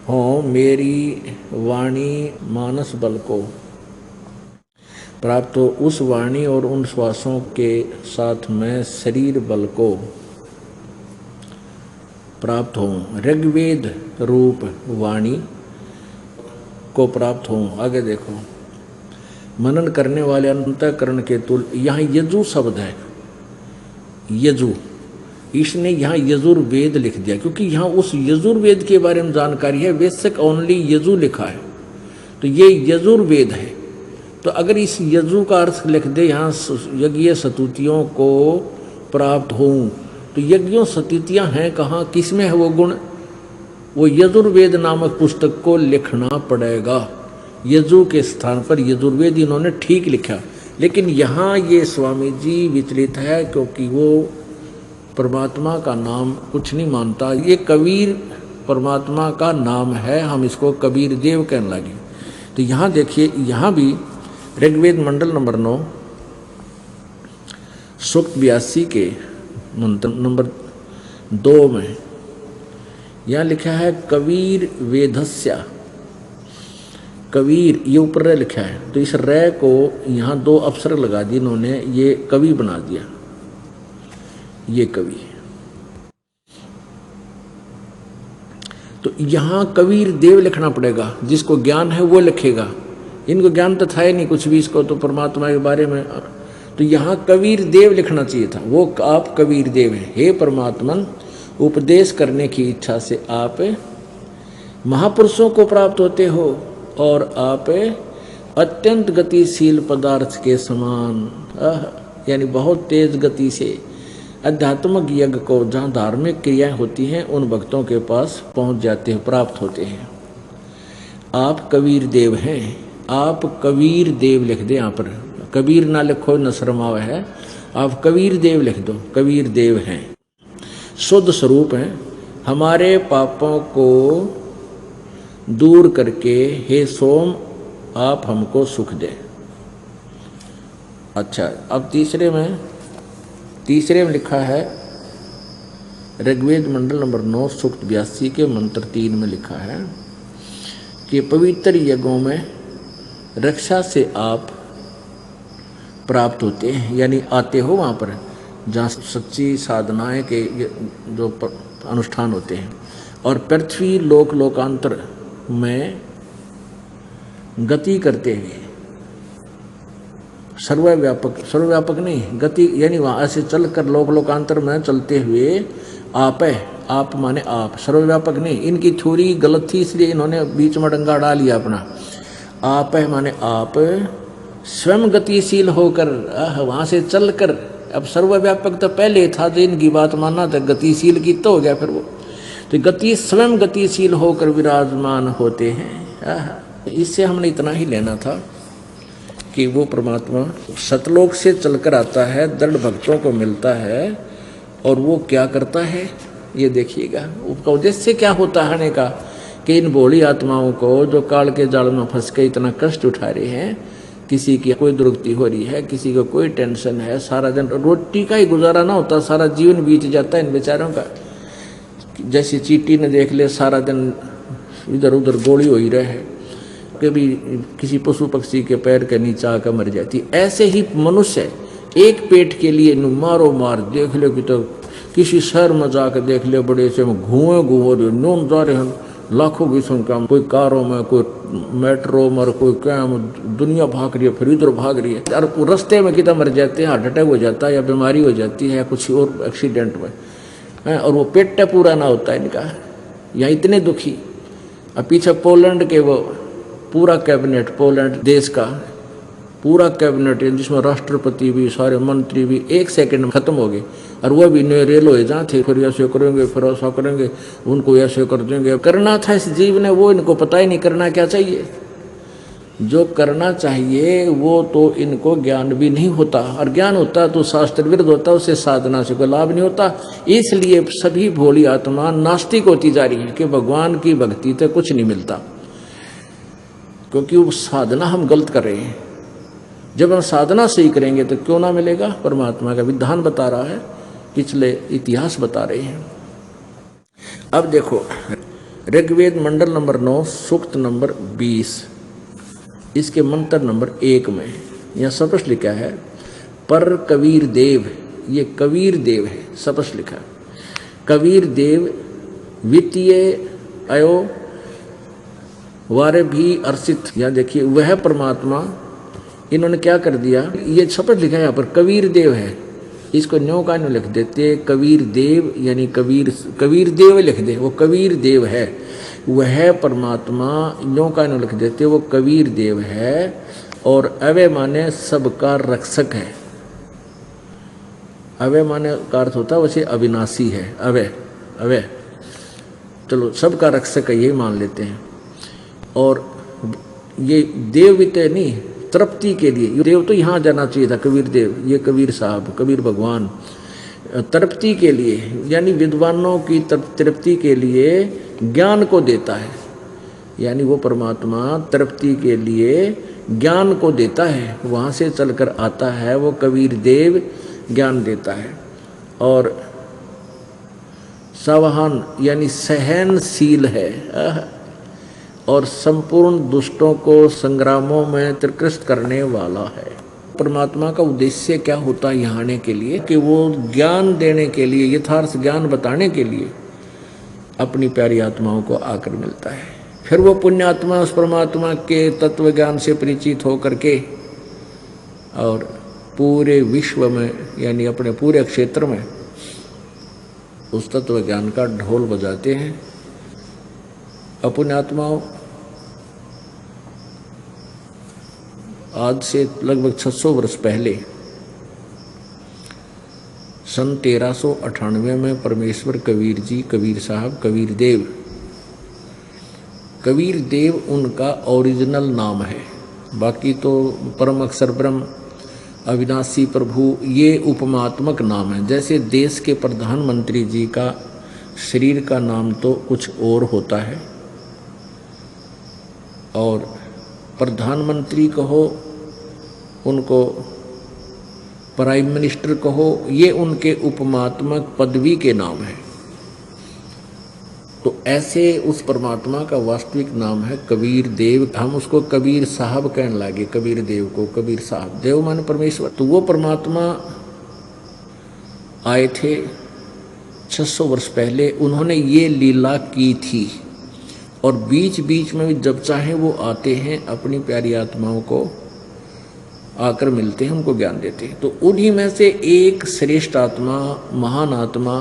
हो मेरी वाणी मानस बल को प्राप्त हो, उस वाणी और उन श्वासों के साथ मैं शरीर बल को प्राप्त हूँ, ऋग्वेद रूप वाणी को प्राप्त हूँ। आगे देखो मनन करने वाले अंतःकरण के तुल, यहाँ यजु शब्द है, यजु। इसने यहाँ यजुर्वेद लिख दिया क्योंकि यहाँ उस यजुर्वेद के बारे में जानकारी है, वेदक ओनली यजु लिखा है तो ये यजुर्वेद है। तो अगर इस यजु का अर्थ लिख दे यहाँ यज्ञ स्तुतियों को प्राप्त हों, तो यज्ञों स्तुतियाँ हैं कहाँ, किसमें है वो गुण? वो यजुर्वेद नामक पुस्तक को लिखना पड़ेगा। यजु के स्थान पर यजुर्वेद इन्होंने ठीक लिखा, लेकिन यहाँ ये स्वामी जी विचलित है क्योंकि वो परमात्मा का नाम कुछ नहीं मानता। ये कबीर परमात्मा का नाम है, हम इसको कबीर देव कहने लगे। तो यहाँ देखिए, यहाँ भी ऋग्वेद मंडल नंबर 9 सूक्त 82 के मंत्र नंबर 2 में यहाँ लिखा है कबीर वेदस्य। कबीर ये ऊपर रे लिखा है, तो इस रे को यहाँ 2 अक्षर लगा दिए इन्होंने, ये कवि बना दिया, ये कवि। तो यहाँ कबीर देव लिखना पड़ेगा, जिसको ज्ञान है वो लिखेगा। इनको ज्ञान तो था ही नहीं कुछ भी इसको तो परमात्मा के बारे में, तो यहाँ कबीर देव लिखना चाहिए था। वो आप कबीर देव हैं, हे परमात्मन उपदेश करने की इच्छा से आप महापुरुषों को प्राप्त होते हो और आप अत्यंत गतिशील पदार्थ के समान, यानी बहुत तेज गति से आध्यात्मिक यज्ञ को, जहाँ धार्मिक क्रियाएं होती हैं, उन भक्तों के पास पहुंच जाते हैं, प्राप्त होते हैं। आप कबीर देव हैं, आप कबीर देव लिख दे। यहाँ पर कबीर ना लिखो, न शर्माव है, आप कबीर देव लिख दो। कबीर देव हैं, शुद्ध स्वरूप हैं, हमारे पापों को दूर करके हे सोम आप हमको सुख दे। अच्छा, अब तीसरे में लिखा है ऋग्वेद मंडल नंबर 9 सूक्त 82 के मंत्र 3 में लिखा है कि पवित्र यज्ञों में रक्षा से आप प्राप्त होते हैं, यानी आते हो वहाँ पर जहाँ सच्ची साधनाएं के जो अनुष्ठान होते हैं, और पृथ्वी लोकांतर में गति करते हुए, सर्वव्यापक नहीं, गति यानी वहाँ ऐसे चल कर लोकांतर में चलते हुए आप है। आप माने आप, सर्वव्यापक नहीं। इनकी थ्योरी गलत थी, इसलिए इन्होंने बीच में डंगा डाल लिया अपना। आप है माने आप स्वयं गतिशील होकर वहाँ से चल कर, अब सर्वव्यापक तो पहले था, जो इनकी बात मानना था, गतिशील की तो हो गया फिर वो, तो गति स्वयं गतिशील होकर विराजमान होते हैं। इससे हमने इतना ही लेना था कि वो परमात्मा सतलोक से चलकर आता है, दृढ़ भक्तों को मिलता है, और वो क्या करता है ये देखिएगा। उसका उद्देश्य क्या होता है का कि इन भोली आत्माओं को जो काल के जाल में फंस के इतना कष्ट उठा रहे हैं, किसी की कोई दुर्गति हो रही है, किसी को कोई टेंशन है, सारा दिन रोटी का ही गुजारा ना होता, सारा जीवन बीत जाता है इन बेचारों का। जैसे चींटी ने देख ले, सारा दिन इधर उधर गोली हो ही रहे, कभी किसी पशु पक्षी के पैर के नीचे आकर मर जाती। ऐसे ही मनुष्य एक पेट के लिए मारो मार देख लो कि तो किसी शहर में जाकर देख ले, बड़े से घुए नून जा रहे हैं लाखों की संख्या में, कोई कारों में, कोई मेट्रो में, कोई क्या दुनिया भाग रही है, फिर इधर भाग रही है, और रास्ते में कितना मर जाते हैं, हार्ट अटैक हो जाता है या बीमारी हो जाती है या कुछ और एक्सीडेंट में, और वो पेट पूरा ना होता है इनका, यहाँ इतने दुखी। अब पीछे पोलैंड के वो पूरा कैबिनेट, पोलैंड देश का पूरा कैबिनेट है, जिसमें राष्ट्रपति भी, सारे मंत्री भी 1 सेकंड में खत्म हो गए, और वो भी रेल हो जहाँ थे, फिर ऐसे करेंगे, फिर ऐसा करेंगे, उनको ऐसे कर देंगे। करना था इस जीव ने, वो इनको पता ही नहीं करना क्या चाहिए। जो करना चाहिए वो तो इनको ज्ञान भी नहीं होता, और ज्ञान होता तो शास्त्र विरुद्ध होता, उससे साधना से कोई लाभ नहीं होता। इसलिए सभी भोली आत्मा नास्तिक होती जा रही है कि भगवान की भक्ति तो कुछ नहीं मिलता, क्योंकि वो साधना हम गलत कर रहे हैं। जब हम साधना सही करेंगे तो क्यों ना मिलेगा। परमात्मा का विधान बता रहा है, पिछले इतिहास बता रहे हैं। अब देखो ऋग्वेद मंडल नंबर 9 सूक्त नंबर 20, इसके मंत्र नंबर 1 में यह स्पष्ट लिखा है, पर कबीर देव, ये कबीर देव है, स्पष्ट लिखा, कबीर देव वित्तीय अयो वारे भी अर्षित। यहाँ देखिए वह परमात्मा, इन्होंने क्या कर दिया, ये शपथ लिखा है यहाँ पर कबीर देव है, इसको न्यों का न्यों लिख देते कबीर देव, यानी कबीर देव लिख दे, वो कबीर देव है, वह परमात्मा न्यों का न्यों लिख देते, वो कबीर देव है। और अवय माने सबका रक्षक है, अवय माने का अर्थ होता है वैसे अविनाशी है, अवय चलो सबका रक्षक है, यही मान लेते हैं। और ये देव भी तो नहीं, तृप्ति के लिए देव तो यहाँ जाना चाहिए था, कबीर देव, ये कबीर साहब, कबीर भगवान, तृप्ति के लिए, यानी विद्वानों की तृप्ति के लिए ज्ञान को देता है, यानी वो परमात्मा तृप्ति के लिए ज्ञान को देता है, वहाँ से चलकर आता है। वो कबीर देव ज्ञान देता है। और सावधान यानी सहनशील है और संपूर्ण दुष्टों को संग्रामों में त्रिकृष्ट करने वाला है। परमात्मा का उद्देश्य क्या होता है यहाँ आने के लिए? कि वो ज्ञान देने के लिए, यथार्थ ज्ञान बताने के लिए अपनी प्यारी आत्माओं को आकर मिलता है। फिर वो पुण्यात्मा उस परमात्मा के तत्व ज्ञान से परिचित होकर के और पूरे विश्व में यानी अपने पूरे क्षेत्र में उस तत्व ज्ञान का ढोल बजाते हैं। अपुण्यात्माओं आज से लगभग 600 वर्ष पहले सन 1398 में परमेश्वर कबीर जी, कबीर साहब, कबीर देव उनका ओरिजिनल नाम है। बाकी तो परम अक्षर ब्रह्म, अविनाशी प्रभु, ये उपमात्मक नाम है। जैसे देश के प्रधानमंत्री जी का शरीर का नाम तो कुछ और होता है, और प्रधानमंत्री कहो, उनको प्राइम मिनिस्टर कहो, ये उनके उपमात्मक पदवी के नाम है। तो ऐसे उस परमात्मा का वास्तविक नाम है कबीर देव। हम उसको कबीर साहब कहने लगे, कबीर देव को कबीर साहब। देव माने परमेश्वर। तो वो परमात्मा आए थे 600 वर्ष पहले, उन्होंने ये लीला की थी। और बीच बीच में भी जब चाहे वो आते हैं, अपनी प्यारी आत्माओं को आकर मिलते हैं, उनको ज्ञान देते हैं। तो उन्हीं में से एक श्रेष्ठ आत्मा, महान आत्मा,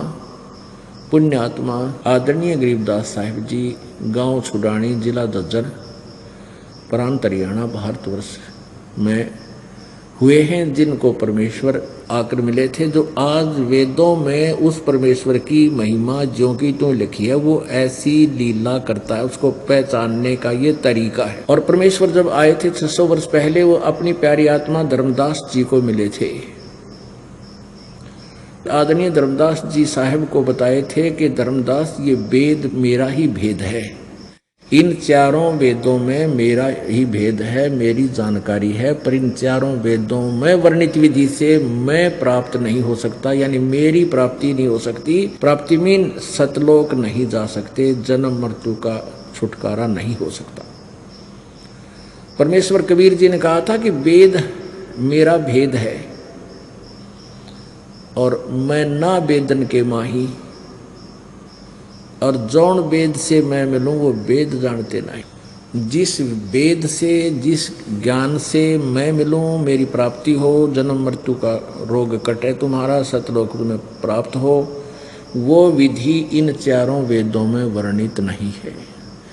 पुण्य आत्मा आदरणीय गरीबदास साहिब जी, गांव छुडानी, जिला झज्जर, प्रांत हरियाणा, भारतवर्ष में हुए हैं, जिनको परमेश्वर आकर मिले थे। जो आज वेदों में उस परमेश्वर की महिमा ज्यों की त्यों लिखी है, वो ऐसी लीला करता है। उसको पहचानने का ये तरीका है। और परमेश्वर जब आए थे 600 वर्ष पहले, वो अपनी प्यारी आत्मा धर्मदास जी को मिले थे। आदरणीय धर्मदास जी साहिब को बताए थे कि धर्मदास, ये वेद मेरा ही भेद है, इन चारों वेदों में मेरा ही भेद है, मेरी जानकारी है, पर इन चारों वेदों में वर्णित विधि से मैं प्राप्त नहीं हो सकता, यानी मेरी प्राप्ति नहीं हो सकती। प्राप्ति मीन सतलोक नहीं जा सकते, जन्म मृत्यु का छुटकारा नहीं हो सकता। परमेश्वर कबीर जी ने कहा था कि वेद मेरा भेद है और मैं ना वेदन के माही, और जौन वेद से मैं मिलूं वो वेद जानते नहीं। जिस वेद से, जिस ज्ञान से मैं मिलूं, मेरी प्राप्ति हो, जन्म मृत्यु का रोग कटे, तुम्हारा सतलोक में प्राप्त हो, वो विधि इन चारों वेदों में वर्णित नहीं है।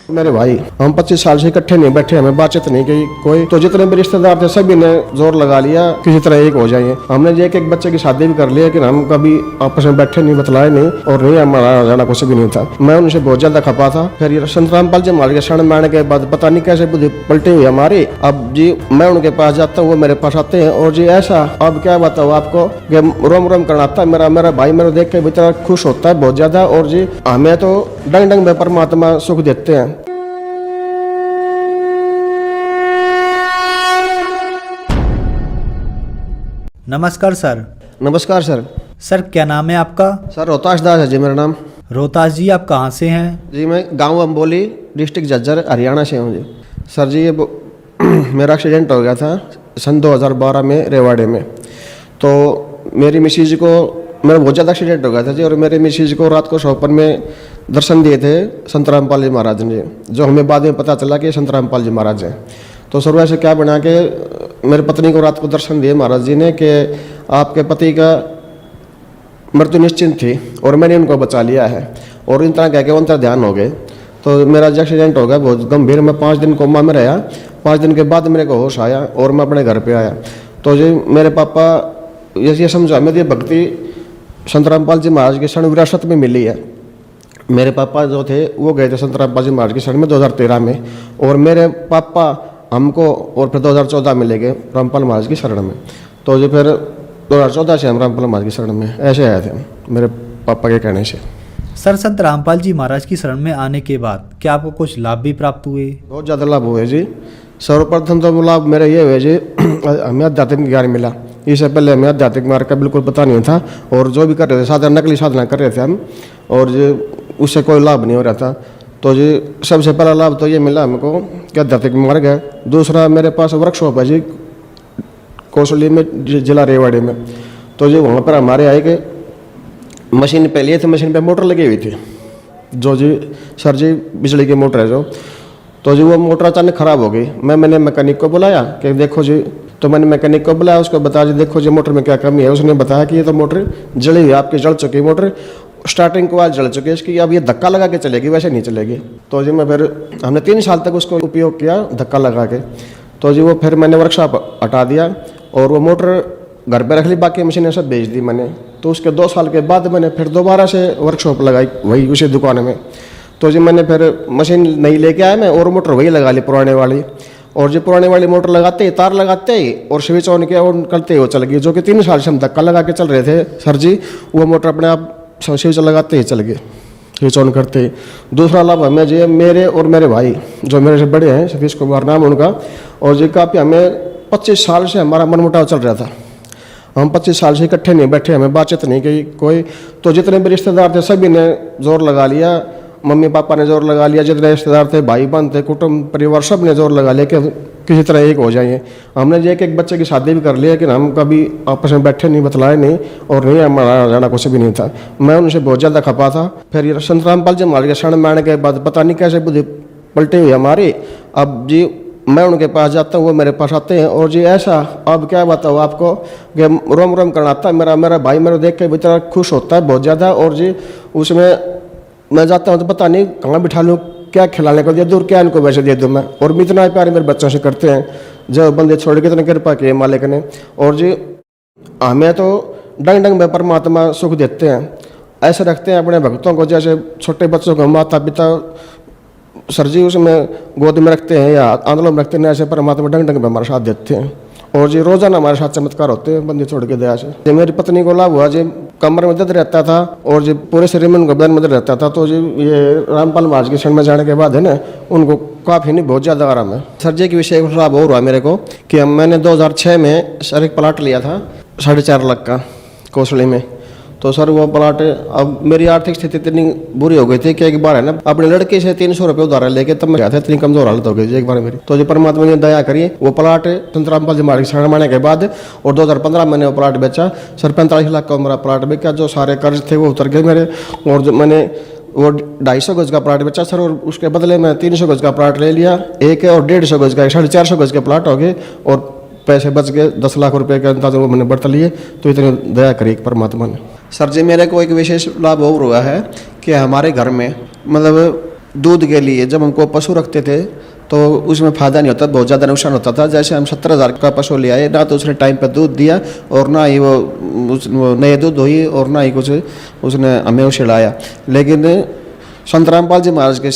मेरे भाई, हम 25 साल से इकट्ठे नहीं बैठे, हमें बातचीत नहीं की कोई। तो जितने भी रिश्तेदार थे सभी ने जोर लगा लिया किसी तरह एक हो जाएंगे। हमने एक एक बच्चे की शादी भी कर लिया, लेकिन हम कभी आपस में बैठे नहीं, बतलाए नहीं, और नहीं हमारा जाना कुछ भी नहीं था। मैं उनसे बहुत ज्यादा खपा था। फिर ये संत रामपाल जी महाराज के शरण में आने के बाद पता नहीं कैसे बुद्धि पलटी हुई हमारी। अब जी मैं उनके पास जाता हूँ, वो मेरे पास आते हैं, और जी ऐसा अब क्या बताऊँ आपको कि रोम रोम करना आता है। मेरा भाई मेरे देख के बेचारा खुश होता है बहुत ज्यादा, और जी हमें तो डंग डंग में परमात्मा सुख देते हैं। नमस्कार सर। नमस्कार सर। सर क्या नाम है आपका? सर रोहतास दास है जी मेरा नाम। रोहतास जी, आप कहाँ से हैं? जी मैं गांव अम्बोली, डिस्ट्रिक्ट झज्जर, हरियाणा से हूँ जी। सर जी ये मेरा एक्सीडेंट हो गया था सन 2012 में रेवाड़े में। तो मेरी मिसेज को, मेरा बहुत ज़्यादा एक्सीडेंट हो गया था जी, और मेरे मिसेज को रात को सोपन में दर्शन दिए थे संत रामपाल जी महाराज ने, जो हमें बाद में पता चला कि संत रामपाल जी महाराज हैं। तो सर वैसे क्या बना के मेरी पत्नी को रात को दर्शन दिए महाराज जी ने कि आपके पति का मृत्यु निश्चित थी, और मैंने उनको बचा लिया है, और इन तरह कह के अंतर ध्यान हो गए। तो मेरा एक्सीडेंट हो गया बहुत गंभीर। मैं 5 दिन कोमा में रहा। 5 दिन के बाद मेरे को होश आया और मैं अपने घर पे आया। तो जी मेरे पापा ये समझा मेरी भक्ति संत रामपाल जी महाराज के शरण विरासत में मिली है। मेरे पापा जो थे वो गए थे संत रामपाल जी महाराज के शरण में 2013 में, और मेरे पापा हमको और फिर 2014 में ले गए रामपाल महाराज की शरण में। तो जो फिर 2014 से हम रामपाल महाराज की शरण में ऐसे आए थे मेरे पापा के कहने से। सर, संत रामपाल जी महाराज की शरण में आने के बाद क्या आपको कुछ लाभ भी प्राप्त हुए? बहुत ज़्यादा लाभ हुए जी। सर्वप्रथम तो लाभ मेरा ये हुआ जी, हमें आध्यात्मिक ज्ञान मिला। इससे पहले हमें आध्यात्मिक मार्ग का बिल्कुल पता नहीं था, और जो भी कर रहे थे साधना, नकली साधना कर रहे थे हम, और जो उससे कोई लाभ नहीं हो रहा था। तो जी सबसे पहला लाभ तो ये मिला हमको कि आध्यात्मिक मार्ग है। दूसरा, मेरे पास वर्कशॉप है जी कौशली में, जिला रेवाड़ी में। तो जी वहाँ पर हमारे आए कि मशीन पे लिए थे, मशीन पे मोटर लगी हुई थी, जो जी सर जी बिजली की मोटर है जो। तो जी वो मोटर अचानक ख़राब हो गई। मैंने मैकेनिक को बुलाया कि देखो जी, तो मैंने मैकेनिक को बुलाया, उसको बताया जी देखो जी मोटर में क्या कमी है। उसने बताया कि ये तो मोटर जली हुई, आपकी जल चुकी मोटर, स्टार्टिंग को आज जल चुकी है इसकी, अब ये धक्का लगा के चलेगी, वैसे नहीं चलेगी। तो जी मैं फिर हमने 3 साल तक उसको उपयोग किया धक्का लगा के। तो जी वो फिर मैंने वर्कशॉप हटा दिया और वो मोटर घर पे रख ली, बाकी मशीनें सब बेच दी मैंने। तो उसके 2 साल के बाद मैंने फिर दोबारा से वर्कशॉप लगाई वही उसी दुकान में। तो जी मैंने फिर मशीन नहीं लेके आया मैं, और मोटर वही लगा ली पुराने वाली। और जो पुराने वाली मोटर लगाते ही, तार लगाते ही और स्विच ऑन किया और करते ही वो चल गई। जो कि 3 साल से हम धक्का लगा के चल रहे थे सर जी, वो मोटर अपने आप स्विच लगाते ही चल गई, स्विच ऑन करते ही। दूसरा लाभ हमें जी, मेरे और मेरे भाई जो मेरे से बड़े हैं, सतीश कुमार नाम उनका, और जी काफ़ी हमें 25 साल से हमारा मनमुटाव चल रहा था। हम 25 साल से इकट्ठे नहीं बैठे, हमें बातचीत नहीं की कोई। तो जितने भी रिश्तेदार थे सभी ने जोर लगा लिया, मम्मी पापा ने जोर लगा लिया, जितने रिश्तेदार थे, भाई बहन थे, कुटुंब परिवार, सब ने जोर लगा लिया कि किसी तरह एक हो जाइए। हमने जो एक बच्चे की शादी भी कर ली, लेकिन हम कभी आपस में बैठे नहीं, बतलाए नहीं, और नहीं हमारा जाना कुछ भी नहीं था। मैं उनसे बहुत ज़्यादा खपा था। फिर ये संत रामपाल जी महाराज के शरण में आने के बाद पता नहीं कैसे बुद्धि पलटी हुई हमारी। अब जी मैं उनके पास जाता हूँ, वो मेरे पास आते हैं, और जी ऐसा अब क्या बताऊँ आपको कि रोम रोम करना आता है। मेरा भाई मेरे देख के बेचारा खुश होता है बहुत ज़्यादा, और जी उसमें मैं जाता हूँ तो पता नहीं कहाँ बिठा लूँ, क्या खिलाने को दे दूँ, क्या इनको वैसे दे दूँ मैं। और भी इतना प्यार मेरे बच्चों से करते हैं, जब बंदे छोड़ के इतनी कृपा की मालिक ने। और जी हमें तो डंग डंग में परमात्मा सुख देते हैं, ऐसे रखते हैं अपने भक्तों को, जैसे छोटे बच्चों को माता पिता सर जी उसमें गोद में रखते हैं या आंदोलन में रखते हैं, ऐसे परमात्मा डंग डंग में हमारा साथ देते हैं। और जी रोजाना हमारे साथ चमत्कार होते हैं बंदी छोड़ के दया से। जी मेरी पत्नी को लाभ हुआ, जी कमर में दर्द रहता था और जी पूरे शरीर में उनको बदन में दर्द रहता था। तो जी ये रामपाल महाराज के शरण में जाने के बाद है ना, उनको काफ़ी नहीं बहुत ज़्यादा आराम है। सर जी के विषय में लाभ और हुआ मेरे को कि मैंने 2006 में सर एक प्लाट लिया था 4.5 लाख का कौशली में। तो सर वो प्लाट, अब मेरी आर्थिक स्थिति इतनी बुरी हो गई थी कि एक बार है ना अपने लड़के से 300 रुपये उधार लेके तब मैं गया था, इतनी कमजोर हालत हो गई थी एक बार मेरी। तो जो परमात्मा ने दया करी, वो प्लाट संत रामपाल जी महाराज शरण माने के बाद और 2015 मैंने वो प्लाट बेचा। सर 45 लाख का मेरा प्लाट बेचा, जो सारे कर्ज थे वो उतर गए मेरे। और जो मैंने वो 250 गज का प्लाट बेचा सर, और उसके बदले में 300 गज का प्लाट ले लिया एक, और 150 गज का 450 गज के प्लाट हो गए, और पैसे बच गए 10 लाख रुपए के अंदाज वो मैंने बरत लिए। तो इतनी दया करी परमात्मा ने। सर जी मेरे को एक विशेष लाभ और हुआ है कि हमारे घर में मतलब दूध के लिए जब हमको पशु रखते थे तो उसमें फ़ायदा नहीं होता, बहुत ज़्यादा नुकसान होता था। जैसे हम 70,000 का पशु ले आए, ना तो उसने टाइम पर दूध दिया और ना ही वो नए दूध हुई, और ना ही कुछ उसने हमें उसे लाया। लेकिन संत रामपाल जी महाराज के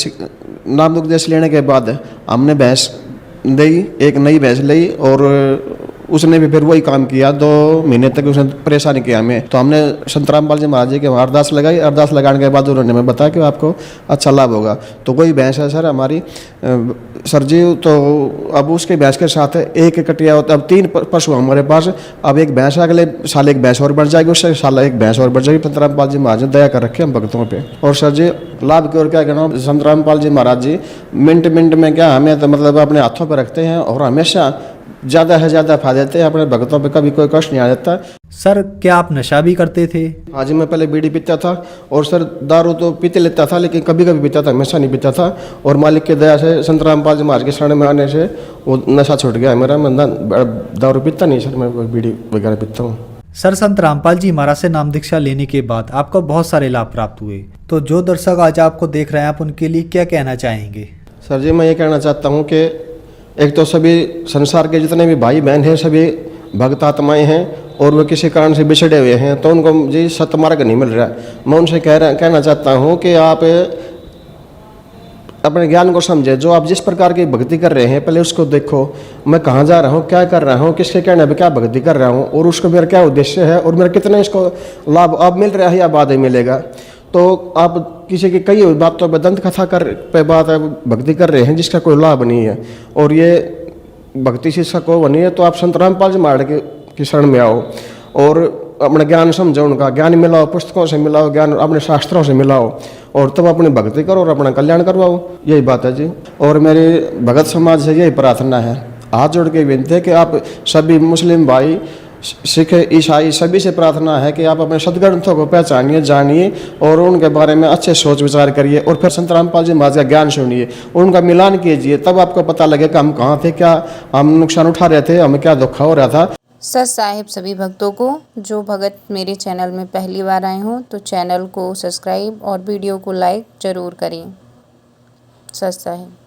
नाम उपदेश लेने के बाद हमने भैंस ली, एक नई भैंस ली, और उसने भी फिर वही काम किया। 2 महीने तक उसने परेशान किया हमें। तो हमने संत रामपाल जी महाराज जी के वहाँ अरदास लगाई। अरदास लगाने के बाद उन्होंने हमें बताया कि आपको अच्छा लाभ होगा। तो कोई भैंस है सर हमारी सर जी, तो अब उसके भैंस के साथ एक कटिया होता है। अब 3 पशु हमारे पास, अब एक भैंस अगले साल एक भैंस और बढ़ जाएगी, उससे साल एक भैंस और बढ़ जाएगी। संत रामपाल जी महाराज ने दया कर रखे हम भक्तों पे। और सर जी लाभ की ओर क्या कहना, संत रामपाल जी महाराज जी मिनट मिनट में क्या हमें तो मतलब अपने हाथों पर रखते हैं, और हमेशा ज़्यादा से ज़्यादा फायदे देते हैं अपने भक्तों पे, कभी कोई कष्ट नहीं आ जाता। सर क्या आप नशा भी करते थे? हाँ जी, मैं पहले बीड़ी पीता था, और सर दारू तो पीते लेता था, लेकिन कभी कभी पीता था, हमेशा नहीं पीता था। और मालिक की दया से संत रामपाल जी महाराज के शरण में आने से वो नशा छूट गया मेरा। मैं दारू पीता नहीं सर, मैं बीड़ी वगैरह पीता हूँ। सर संत रामपाल जी महाराज से नाम दीक्षा लेने के बाद आपको बहुत सारे लाभ प्राप्त हुए, तो जो दर्शक आज आपको देख रहे हैं आप उनके लिए क्या कहना चाहेंगे? सर जी मैं ये कहना चाहता हूँ कि एक तो सभी संसार के जितने भी भाई बहन हैं सभी भक्त आत्माएँ हैं, और वो किसी कारण से बिछड़े हुए हैं, तो उनको जी सतमार्ग नहीं मिल रहा। मैं उनसे कहना चाहता हूँ कि आप अपने ज्ञान को समझे। जो आप जिस प्रकार की भक्ति कर रहे हैं पहले उसको देखो, मैं कहाँ जा रहा हूँ, क्या कर रहा हूँ, किसके कहने पर क्या भक्ति कर रहा हूँ, और उसको मेरा क्या उद्देश्य है, और मेरा कितना इसको लाभ अब मिल रहा है या बाद में मिलेगा। तो आप किसी की कई हुई बातों पर दंत कथा कर पे बात भक्ति कर रहे हैं जिसका कोई लाभ नहीं है, और ये भक्ति शिक्षा को बनी है, तो आप संत रामपाल जी महाराज की शरण में आओ और अपना ज्ञान समझो, उनका ज्ञान मिलाओ, पुस्तकों से मिलाओ, ज्ञान अपने शास्त्रों से मिलाओ, और तब अपनी भक्ति करो और अपना कल्याण करवाओ। यही बात है जी। और मेरी भगत समाज से यही प्रार्थना है, हाथ जोड़ के विनती है कि आप सभी मुस्लिम भाई, सिख, ईसाई सभी से प्रार्थना है कि आप अपने सदग्रंथों को पहचानिए, जानिए और उनके बारे में अच्छे सोच विचार करिए, और फिर संत रामपाल जी महाराज का ज्ञान सुनिए, उनका मिलान कीजिए, तब आपको पता लगेगा हम कहाँ थे, क्या हम नुकसान उठा रहे थे, हमें क्या धोखा हो रहा था। सत साहिब सभी भक्तों को। जो भगत मेरे चैनल में पहली बार आए हों तो चैनल को सब्सक्राइब और वीडियो को लाइक ज़रूर करें। सत साहिब।